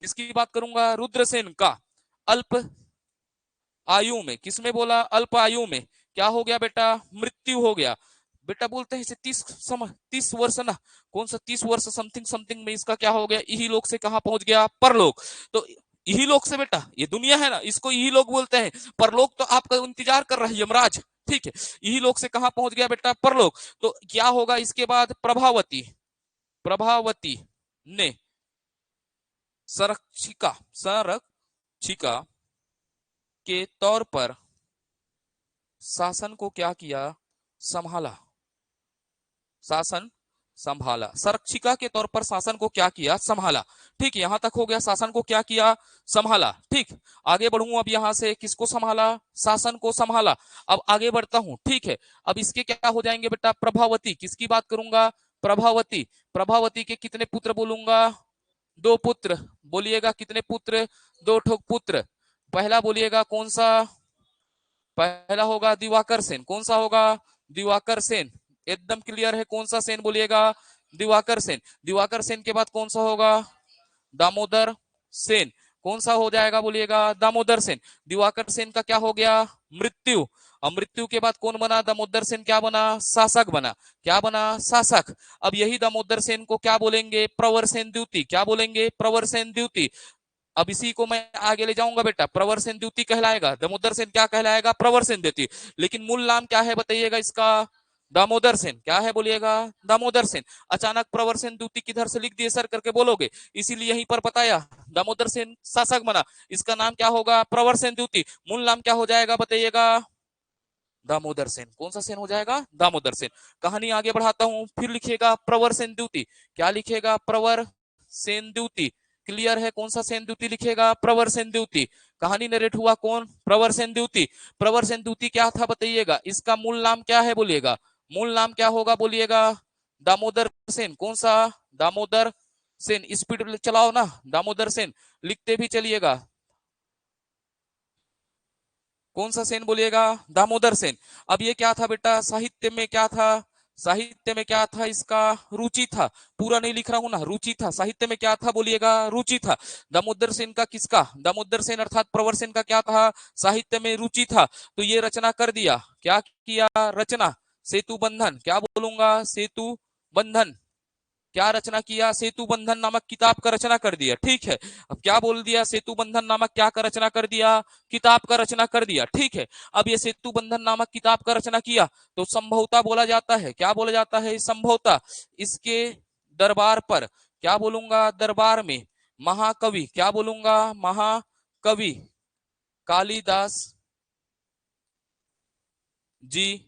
किसकी बात करूंगा, रुद्रसेन का। अल्प आयु में, किसमें बोला, अल्प आयु में क्या हो गया बेटा, मृत्यु हो गया। बेटा बोलते हैं इसे 30 वर्ष ना, कौन सा 30 वर्ष, समथिंग समथिंग में इसका क्या हो गया, यही लोग से कहां पहुंच गया, परलोक। तो यही लोग से बेटा, ये दुनिया है ना, इसको यही लोग बोलते हैं। परलोक तो आपका इंतजार कर रहा है, यमराज। ठीक है, यही लोग से कहां पहुंच गया बेटा, परलोक। तो क्या होगा इसके बाद, प्रभावती, प्रभावती ने संरक्षिका, संरक्षिका के तौर पर शासन को क्या किया, संभाला। शासन संभाला, संरक्षिका के तौर पर शासन को क्या किया, संभाला। ठीक, यहां तक हो गया, शासन को क्या किया, संभाला। ठीक, आगे बढ़ूं अब यहां से, किसको संभाला, शासन को संभाला। अब आगे बढ़ता हूं, ठीक है। अब इसके क्या हो जाएंगे बेटा, प्रभावती, किसकी बात करूंगा, प्रभावती। प्रभावती के कितने पुत्र बोलूंगा, 2 पुत्र। बोलिएगा कितने पुत्र, 2 ठोक पुत्र। पहला बोलिएगा कौन सा, पहला होगा दिवाकर सेन। कौन सा होगा, दिवाकर सेन। एकदम क्लियर है, कौन सा सेन बोलिएगा, दिवाकर सेन। दिवाकर सेन के बाद कौन सा होगा, दामोदर सेन। कौन सा हो जाएगा बोलिएगा, दामोदर सेन। दिवाकर सेन का क्या हो गया, मृत्यु। और मृत्यु के बाद कौन बना, दामोदर सेन क्या बना, शासक बना। क्या बना, शासक। अब यही दामोदर सेन को क्या बोलेंगे, प्रवर सेन द्वितीय। क्या बोलेंगे, प्रवर सेन द्वितीय। अब इसी को मैं आगे ले जाऊंगा बेटा, प्रवर सेन द्वितीय कहलाएगा, दामोदर सेन क्या कहलाएगा, प्रवर सेन द्वितीय। लेकिन मूल नाम क्या है बताइएगा इसका, दामोदर सेन। क्या है बोलिएगा, दामोदर सेन। अचानक प्रवर सेन द्वितीय किधर से लिख दिए सर करके बोलोगे, इसीलिए यहीं पर बताया, दामोदर सेन शासक बना, इसका नाम क्या होगा, प्रवर सेन द्वितीय। मूल नाम क्या हो जाएगा बताइएगा, दामोदर सेन। कौन सा सेन हो जाएगा, दामोदर सेन। कहानी आगे बढ़ाता हूं, फिर लिखिएगा प्रवर सेन द्वितीय। क्या लिखेगा, प्रवर सेन द्वितीय। क्लियर है, कौन सा सेन द्वितीय लिखेगा, प्रवर सेन द्वितीय। कहानी नरेट हुआ कौन, प्रवर सेन द्वितीय। प्रवर सेन द्वितीय क्या था बताइएगा, इसका मूल नाम क्या है बोलिएगा, मूल नाम क्या होगा बोलिएगा, दामोदर सेन। कौन सा, दामोदर सेन। स्पीड चलाओ ना, दामोदर सेन लिखते भी चलिएगा। कौन सा सेन बोलिएगा, दामोदर सेन। अब ये क्या था बेटा, साहित्य में क्या था, साहित्य में क्या था इसका, रुचि था। पूरा नहीं लिख रहा हूं ना, रुचि था, साहित्य में क्या था बोलिएगा, रुचि था। दामोदर सेन का, किसका, दामोदर सेन अर्थात प्रवर सेन का क्या था, साहित्य में रुचि था। तो ये रचना कर दिया, क्या किया, रचना, सेतु बंधन। क्या बोलूंगा, सेतु बंधन। क्या रचना किया, सेतु बंधन नामक किताब का रचना कर दिया। ठीक है, अब क्या बोल दिया, सेतु बंधन नामक क्या का रचना कर दिया, किताब का रचना कर दिया। ठीक है, अब ये सेतु बंधन नामक किताब का रचना किया, तो संभवता बोला जाता है। क्या बोला जाता है, संभवता। इसके दरबार पर, क्या बोलूंगा, दरबार में महाकवि, क्या बोलूंगा, महाकवि कालिदास जी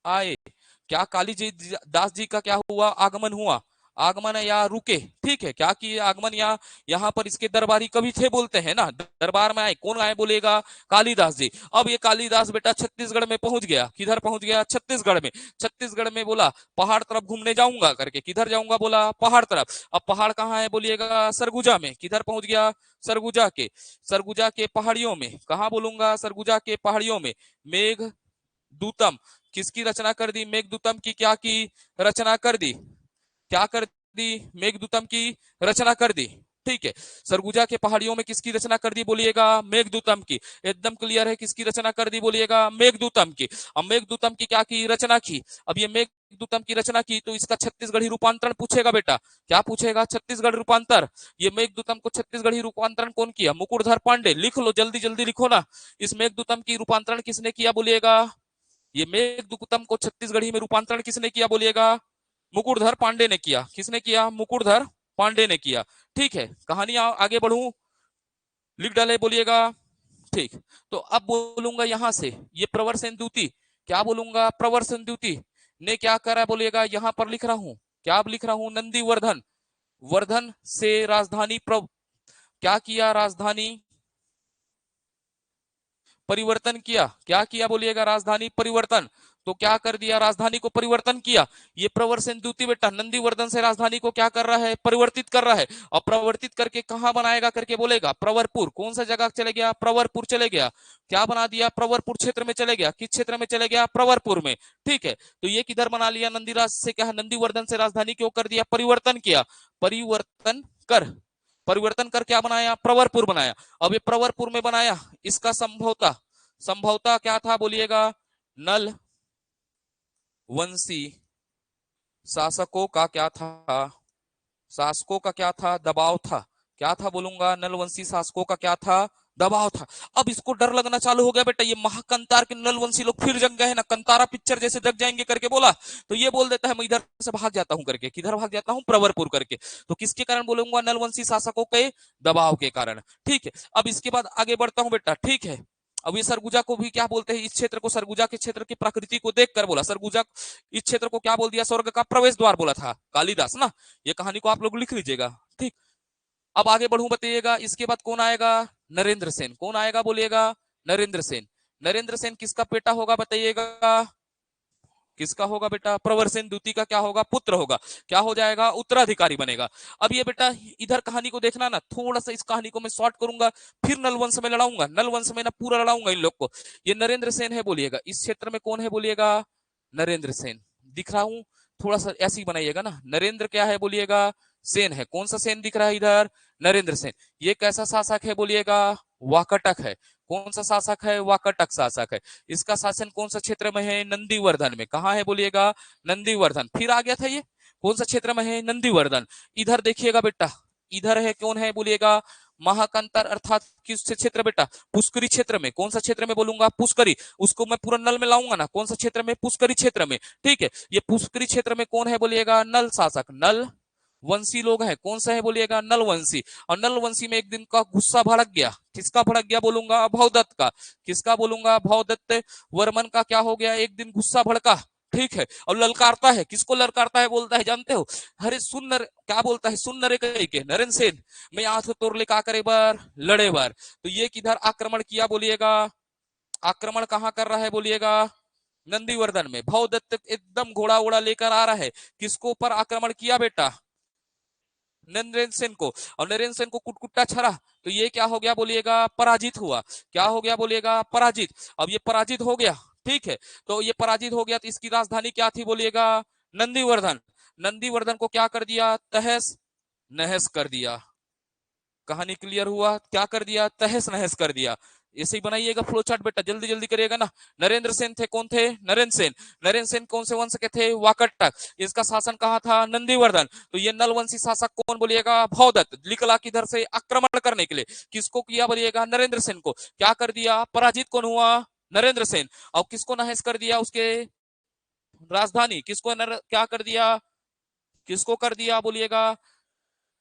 आए। क्या काली दास जी का क्या हुआ, आगमन हुआ, आगमन या रुके। ठीक है, क्या किए, आगमन या, यहाँ पर इसके दरबारी कवि थे बोलते हैं ना, दरबार में आए, कौन आए बोलेगा, कालिदास जी। अब ये कालिदास बेटा छत्तीसगढ़ में पहुंच गया, किधर पहुंच गया, छत्तीसगढ़ में। छत्तीसगढ़ में बोला पहाड़ तरफ घूमने जाऊंगा करके, किधर जाऊंगा बोला, पहाड़ तरफ। अब पहाड़ कहाँ है बोलिएगा, सरगुजा में। किधर पहुंच गया, सरगुजा के, सरगुजा के पहाड़ियों में। कहाँ बोलूंगा, सरगुजा के पहाड़ियों में। मेघ दूतम किसकी रचना कर दी, मेघदूतम की क्या की, रचना कर दी। क्या कर दी, मेघदूतम की रचना कर दी। ठीक है, सरगुजा के पहाड़ियों में किसकी रचना कर दी बोलिएगा, मेघदूतम की। एकदम क्लियर है, किसकी रचना कर दी बोलिएगा, मेघदूतम की। अब मेघदूतम की क्या की, रचना की। अब ये मेघदूतम की रचना की, तो इसका छत्तीसगढ़ी रूपांतरण पूछेगा बेटा। क्या पूछेगा, छत्तीसगढ़ रूपांतर। ये मेघदूतम को छत्तीसगढ़ी रूपांतरण कौन किया, मुकुटधर पांडे। लिख लो, जल्दी जल्दी लिखो ना, इस मेघदूतम की रूपांतरण किसने किया बोलिएगा, ये मेघदूतम को छत्तीसगढ़ी में रूपांतरण किसने किया बोलिएगा, मुकुटधर पांडे ने किया। किसने किया, मुकुटधर पांडे ने किया। ठीक है, कहानी आगे बढ़ू, लिख डाले बोलिएगा। ठीक, तो अब बोलूंगा यहां से, ये प्रवर सेन द्वितीय, क्या बोलूंगा, प्रवर सेन द्वितीय ने क्या करा बोलिएगा, यहां पर लिख रहा हूं, क्या लिख रहा हूं, नंदीवर्धन, वर्धन से राजधानी क्या किया, राजधानी परिवर्तन किया। क्या किया बोलिएगा? राजधानी परिवर्तन। तो क्या कर दिया? राजधानी को परिवर्तन किया। ये प्रवरसेन द्वितीय बेटा नंदीवर्धन से राजधानी को क्या कर रहा है? परिवर्तित कर रहा है। और परिवर्तित करके कहां बनाएगा करके बोलेगा? प्रवरपुर। कौन सा जगह चले गया? प्रवरपुर चले गया। क्या बना दिया? प्रवरपुर क्षेत्र में चले गया। किस क्षेत्र में चले गया? प्रवरपुर में। ठीक है, तो ये किधर बना लिया? नंदीराज से क्या है? नंदीवर्धन से राजधानी क्यों कर दिया? परिवर्तन किया। परिवर्तन कर क्या बनाया? प्रवरपुर बनाया। अब ये प्रवरपुर में बनाया, इसका संभवता क्या था बोलिएगा? नल वंशी शासकों का क्या था? शासकों का क्या था? दबाव था। क्या था बोलूंगा? नलवंशी शासकों का क्या था? दबाव था। अब इसको डर लगना चालू हो गया बेटा, ये महाकंतार के नलवंशी लोग फिर जग गए हैं ना, कंतारा पिक्चर जैसे जग जाएंगे करके बोला। तो ये बोल देता है मैं इधर से भाग जाता हूं करके। किधर भाग जाता हूं? प्रवरपुर करके। तो किसके कारण बोलूंगा? नलवंशी शासकों के दबाव के कारण। ठीक है, अब इसके बाद आगे बढ़ता हूं बेटा। ठीक है, अब ये सरगुजा को भी क्या बोलते हैं? इस क्षेत्र को, सरगुजा के क्षेत्र की प्रकृति को देखकर बोला। सरगुजा इस क्षेत्र को क्या बोल दिया? स्वर्ग का प्रवेश द्वार बोला था कालिदास ना। ये कहानी को आप लोग लिख लीजिएगा। ठीक, अब आगे बढ़ू बताइएगा। इसके बाद कौन आएगा? नरेंद्र सेन। कौन आएगा बोलिएगा? नरेंद्र सेन। नरेंद्र सेन किसका बेटा होगा बताइएगा? किसका होगा बेटा? प्रवरसेन द्वितीय का क्या होगा? पुत्र होगा। क्या हो जाएगा? उत्तराधिकारी बनेगा। अब ये बेटा इधर कहानी को देखना ना, थोड़ा सा इस कहानी को मैं शॉर्ट करूंगा, फिर नलवंश में लड़ाऊंगा। नलवंश में ना पूरा लड़ाऊंगा इन लोग को। ये नरेंद्र सेन है बोलिएगा। इस क्षेत्र में कौन है बोलिएगा? नरेंद्र सेन। दिख रहा हूं? थोड़ा सा ऐसे ही बनाइएगा ना। नरेंद्र क्या है बोलिएगा? सेन है। कौन सा सेन दिख रहा है इधर? नरेंद्र सेन। ये कैसा शासक है बोलिएगा? वाकटक है। कौन सा शासक है? वाकटक शासक है। इसका शासन कौन सा क्षेत्र में है? नंदीवर्धन में। कहां है बोलिएगा? नंदीवर्धन। फिर आ गया था ये। कौन सा क्षेत्र में है? नंदीवर्धन। इधर देखिएगा बेटा, इधर है कौन है बोलिएगा? महाकंतर अर्थात किस क्षेत्र बेटा? पुष्करी क्षेत्र में। कौन सा क्षेत्र में बोलूंगा? पुष्करी। उसको मैं पूरा नल में लाऊंगा ना। कौन सा क्षेत्र में? पुष्करी क्षेत्र में। ठीक है, ये पुष्करी क्षेत्र में कौन है बोलिएगा? नल शासक। नल वंशी लोग हैं। कौन सा है बोलिएगा? नलवंशी। और नलवंशी में एक दिन का गुस्सा भड़क गया। किसका भड़क गया बोलूंगा? भवदत्त का। किसका बोलूंगा? भवदत्त वर्मन का क्या हो गया? एक दिन गुस्सा भड़का। ठीक है, और ललकारता है। किसको ललकारता है बोलता है जानते हो? अरे सुन नर, क्या बोलता है? सुन नरे कही के नरेंद्र सेन, मैं हाथ तोड़ ले का करे बार लड़े बार। तो ये किधर आक्रमण किया बोलिएगा? आक्रमण कहां कर रहा है बोलिएगा? नंदीवर्धन में। भवदत्त एकदम घोड़ा उड़ा लेकर आ रहा है। किसको ऊपर आक्रमण किया बेटा? नरेंद्र सेन को। और नरेंद्र सेन को कुटकुट्टा छड़ा। तो ये क्या हो गया बोलिएगा? पराजित हुआ। क्या हो गया बोलिएगा? पराजित। अब ये पराजित हो गया। ठीक है, तो ये पराजित हो गया तो इसकी राजधानी क्या थी बोलिएगा? नंदीवर्धन। नंदीवर्धन को क्या कर दिया? तहस नहस कर दिया। कहानी क्लियर हुआ? क्या कर दिया? तहस नहस कर दिया। ऐसे ही बनाइएगा फ्लो चार्ट बेटा, जल्दी जल्दी करिएगा ना। नरेंद्र सेन थे। कौन थे? नरेंद्र सेन। नरेंद्र सेन कौन से वंश के थे? वाकटक। इसका शासन कहाँ था? नंदीवर्धन। तो ये नलवंशी शासक कौन बोलिएगा? भवदत्त। निकला किधर से? आक्रमण करने के लिए। किसको किया बोलिएगा? नरेंद्र सेन को। क्या कर दिया? पराजित कौन हुआ? नरेंद्र सेन। और किसको नहस कर दिया? उसके राजधानी। किसको क्या कर दिया? किसको कर दिया बोलिएगा?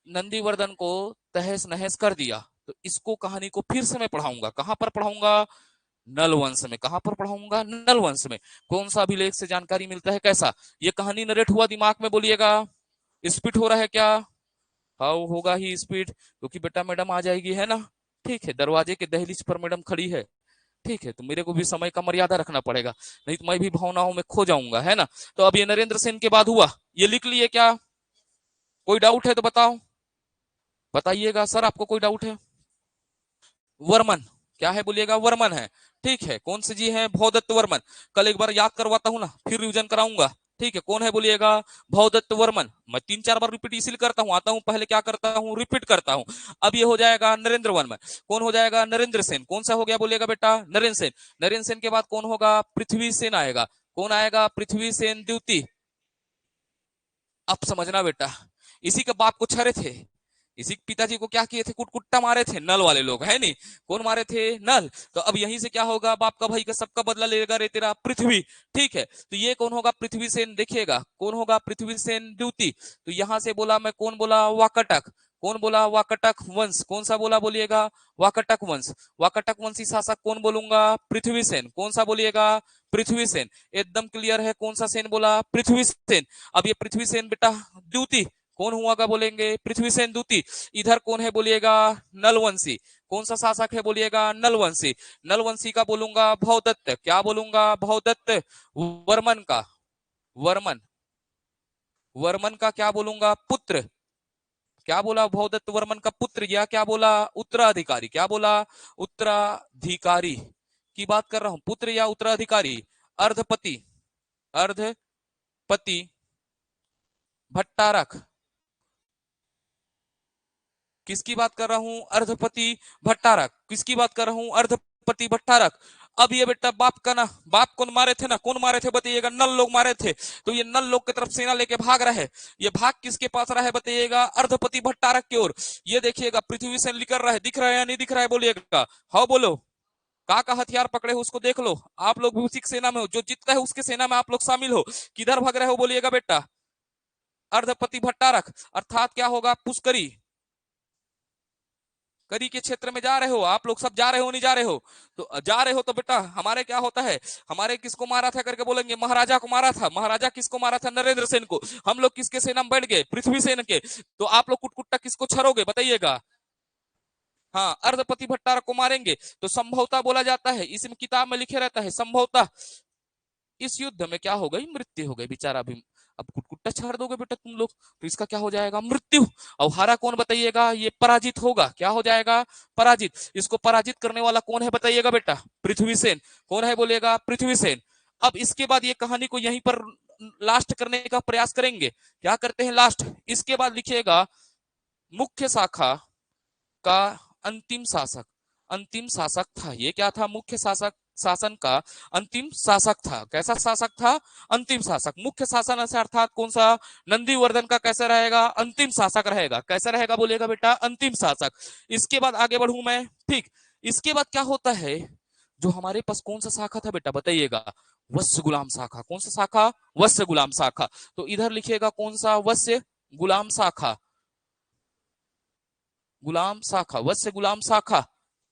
नंदीवर्धन को तहस नहस कर दिया। तो इसको कहानी को फिर से मैं पढ़ाऊंगा। कहां पर पढ़ाऊंगा? नलवंश में। कहां पर पढ़ाऊंगा? नलवंश में। कौन सा अभिलेख से जानकारी मिलता है? कैसा ये कहानी नरेट हुआ दिमाग में बोलिएगा? स्पीड हो रहा है क्या? हाँ होगा ही स्पीड, क्योंकि बेटा मैडम आ जाएगी है ना। ठीक है, दरवाजे के दहलीज पर मैडम खड़ी है। ठीक है, तो मेरे को भी समय का मर्यादा रखना पड़ेगा, नहीं तो मैं भी भावनाओं में खो जाऊंगा है ना। तो अब ये नरेंद्र सेन के बाद हुआ, ये लिख लिए क्या? कोई डाउट है तो बताओ, बताइएगा सर आपको कोई डाउट है? वर्मन। क्या है बोलिएगा? वर्मन है। ठीक है, कौन से जी है? भवदत्त वर्मन। कल एक बार याद करवाता हूं ना, फिर रिवीजन कराऊंगा। ठीक है, कौन है बोलिएगा? भवदत्त वर्मन। मैं 3-4 बार रिपीट इसीलिए करता हूं, आता हूं पहले क्या करता हूं? रिपीट करता हूं। अब ये हो जाएगा नरेंद्र वर्मन। कौन हो जाएगा? नरेंद्र सेन। कौन सा हो गया बोलिएगा बेटा? नरेंद्र सेन। नरेंद्र सेन के बाद कौन होगा? पृथ्वी सेन आएगा। कौन आएगा? पृथ्वी सेन द्वितीय। अब समझना बेटा, इसी के बाप को छरे थे, इसी पिताजी को क्या किए थे? कुटकुट्टा मारे थे नल वाले लोग, है नहीं? कौन मारे थे? नल। तो अब यहीं से क्या होगा? बाप का भाई का सबका बदला लेगा रे तेरा पृथ्वी। ठीक है, तो ये कौन होगा? पृथ्वी सेन। देखिएगा कौन होगा? पृथ्वी सेन द्वितीय। तो यहां से बोला मैं, कौन बोला? वाकटक। कौन बोला? वाकटक वंश। कौन सा बोला बोलिएगा? वाकटक वंश। वाकटक वंशी शासक कौन बोलूंगा? पृथ्वी सेन। कौन सा बोलिएगा? पृथ्वी सेन। एकदम क्लियर है, कौन सा सेन बोला? पृथ्वी सेन। अब ये पृथ्वी सेन बेटा द्वितीय कौन हुआ बोलेंगे पृथ्वीसेन द्वितीय। इधर कौन है बोलिएगा नलवंशी। कौन सा शासक है बोलिएगा नलवंशी। नलवंशी का बोलूंगा भवदत्त। क्या बोलूंगा भवदत्त। वर्मन का वर्मन वर्मन का क्या बोलूंगा पुत्र। क्या बोला भवदत्त वर्मन का पुत्र या क्या बोला उत्तराधिकारी। क्या बोला उत्तराधिकारी की बात कर रहा हूं पुत्र या उत्तराधिकारी। अर्धपति अर्धपति भट्टारक किसकी बात कर रहा हूं अर्धपति भट्टारक। किसकी बात कर रहा हूं अर्धपति भट्टारक। अब ये बेटा बाप का ना बाप कौन मारे थे ना कौन मारे थे बताइएगा नल लोग मारे थे। तो ये नल लोग की तरफ सेना लेके भाग रहा है। ये भाग किसके पास रहा है बताइएगा अर्धपति भट्टारक की ओर। ये देखिएगा पृथ्वी से निकल रहा है दिख रहा है या नहीं दिख रहा है बोलिएगा हाँ बोलो। का हथियार पकड़े हो उसको देख लो। आप लोग भी उसी सेना में हो जो जीतता है उसके सेना में आप लोग शामिल हो। किधर भाग रहे हो बोलिएगा बेटा अर्धपति भट्टारक अर्थात क्या होगा पुष्करी करी के क्षेत्र में जा रहे हो। आप लोग सब जा रहे हो नहीं जा रहे हो। तो जा रहे हो तो बेटा हमारे क्या होता है हमारे किसको मारा था करके बोलेंगे महाराजा को मारा था। महाराजा किसको मारा था नरेंद्र सेन को। हम लोग किसके सेना में बैठ गए पृथ्वी सेन के। तो आप लोग कुटकुट्टा किसको छरोगे बताइएगा। हाँ अर्धपति भट्टारक को मारेंगे। तो संभवतः बोला जाता है इसमें किताब में लिखे रहता है संभवतः इस युद्ध में क्या हो गई मृत्यु हो गई बेचारा भी। अब कुटकुट्टा छाड़ दोगे बेटा तुम लोग तो इसका क्या हो जाएगा मृत्यु। और हारा कौन बताइएगा ये पराजित होगा। क्या हो जाएगा पराजित। इसको पराजित करने वाला कौन है बताइएगा बेटा पृथ्वीसेन। कौन है बोलेगा पृथ्वीसेन। अब इसके बाद ये कहानी को यहीं पर लास्ट करने का प्रयास करेंगे। क्या करते हैं लास्ट। इसके बाद लिखिएगा मुख्य शाखा का अंतिम शासक। अंतिम शासक था ये क्या था मुख्य शासक शासन का अंतिम शासक था। कैसा शासक था अंतिम शासक। मुख्य शासन से अर्थात कौन सा नंदीवर्धन का कैसा रहेगा अंतिम शासक रहेगा। कैसा रहेगा बोलेगा बेटा अंतिम शासक। इसके बाद आगे बढ़ू मैं ठीक। इसके बाद क्या होता है जो हमारे पास कौन सा शाखा था बेटा बताइएगा वत्स्य गुलाम शाखा। कौन सा शाखा वत्स्य गुलाम शाखा। तो इधर लिखिएगा कौन सा वत्स्य गुलाम शाखा। गुलाम शाखा वत्स्य गुलाम शाखा।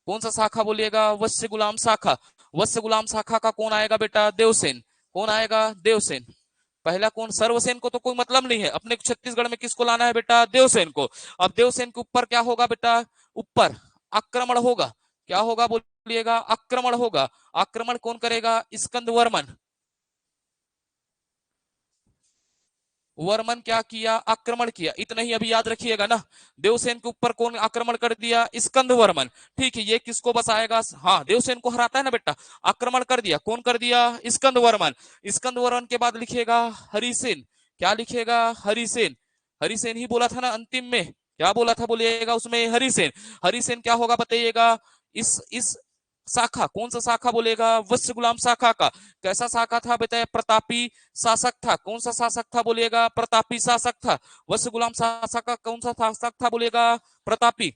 कौन सा शाखा बोलिएगा वत्स्य गुलाम शाखा। वत्स्य गुलाम शाखा का कौन आएगा बेटा देवसेन। कौन आएगा देवसेन। पहला कौन सर्वसेन को तो कोई मतलब नहीं है अपने छत्तीसगढ़ में किसको लाना है बेटा देवसेन को। अब देवसेन के ऊपर क्या होगा बेटा ऊपर आक्रमण होगा। क्या होगा बोलिएगा आक्रमण होगा। आक्रमण कौन करेगा स्कंद वर्मन। वर्मन क्या किया आक्रमण किया। इतना ही अभी याद रखिएगा ना। देवसेन के ऊपर कौन आक्रमण कर दिया स्कंद वर्मन। ठीक है ये किसको बसाएगा हाँ देवसेन को हराता है ना बेटा। आक्रमण कर दिया कौन कर दिया स्कंद वर्मन। स्कंद वर्मन के बाद लिखिएगा हरिसेन। क्या लिखिएगा हरिसेन। हरिसेन ही बोला था ना अंतिम में। क्या बोला था बोलिएगा उसमें हरिसेन। हरिसेन क्या होगा बताइएगा इस शाखा कौन सा शाखा बोलेगा वत्स्य गुलाम शाखा का। कैसा शाखा था बताया प्रतापी शासक था। कौन सा शासक था बोलिएगा प्रतापी शासक था। वत्स्य गुलाम शासक का कौन सा शासक था बोलिएगा प्रतापी।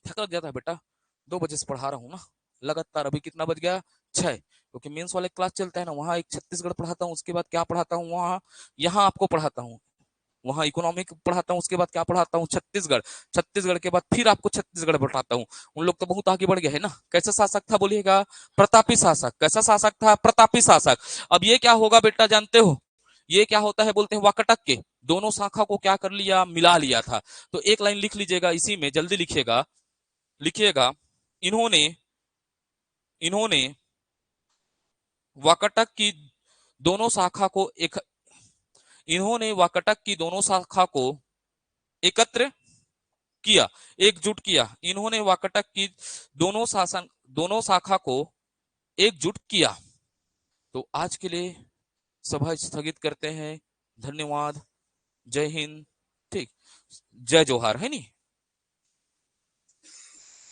थक लग गया था बेटा 2 बजे से पढ़ा रहा हूँ ना लगातार। अभी कितना बज गया 6 क्योंकि मेंस वाले क्लास चलता है ना वहां एक छत्तीसगढ़ पढ़ाता हूँ उसके बाद क्या पढ़ाता हूँ वहां यहाँ आपको पढ़ाता हूँ। वहां इकोनॉमिक पढ़ाता हूँ उसके बाद क्या पढ़ाता हूँ छत्तीसगढ़। छत्तीसगढ़ के बाद फिर आपको छत्तीसगढ़ पढ़ाता हूँ। उन लोग तो बहुत आगे बढ़ गए है ना। कैसा शासक था बोलिएगा प्रतापी शासक। कैसा शासक था प्रतापी शासक। अब ये क्या होगा बेटा जानते हो ये क्या होता है बोलते हैं वाकटक के दोनों शाखा को क्या कर लिया मिला लिया था। तो एक लाइन लिख लीजिएगा इसी में जल्दी लिखिएगा लिखिएगा इन्होंने इन्होंने वाकटक की दोनों शाखा को एक इन्होंने वाकटक की दोनों शाखा को एकत्र किया एकजुट किया। इन्होंने वाकटक की दोनों शाखा को एकजुट किया। तो आज के लिए सभा स्थगित करते हैं। धन्यवाद। जय हिंद। ठीक जय जोहार है नी।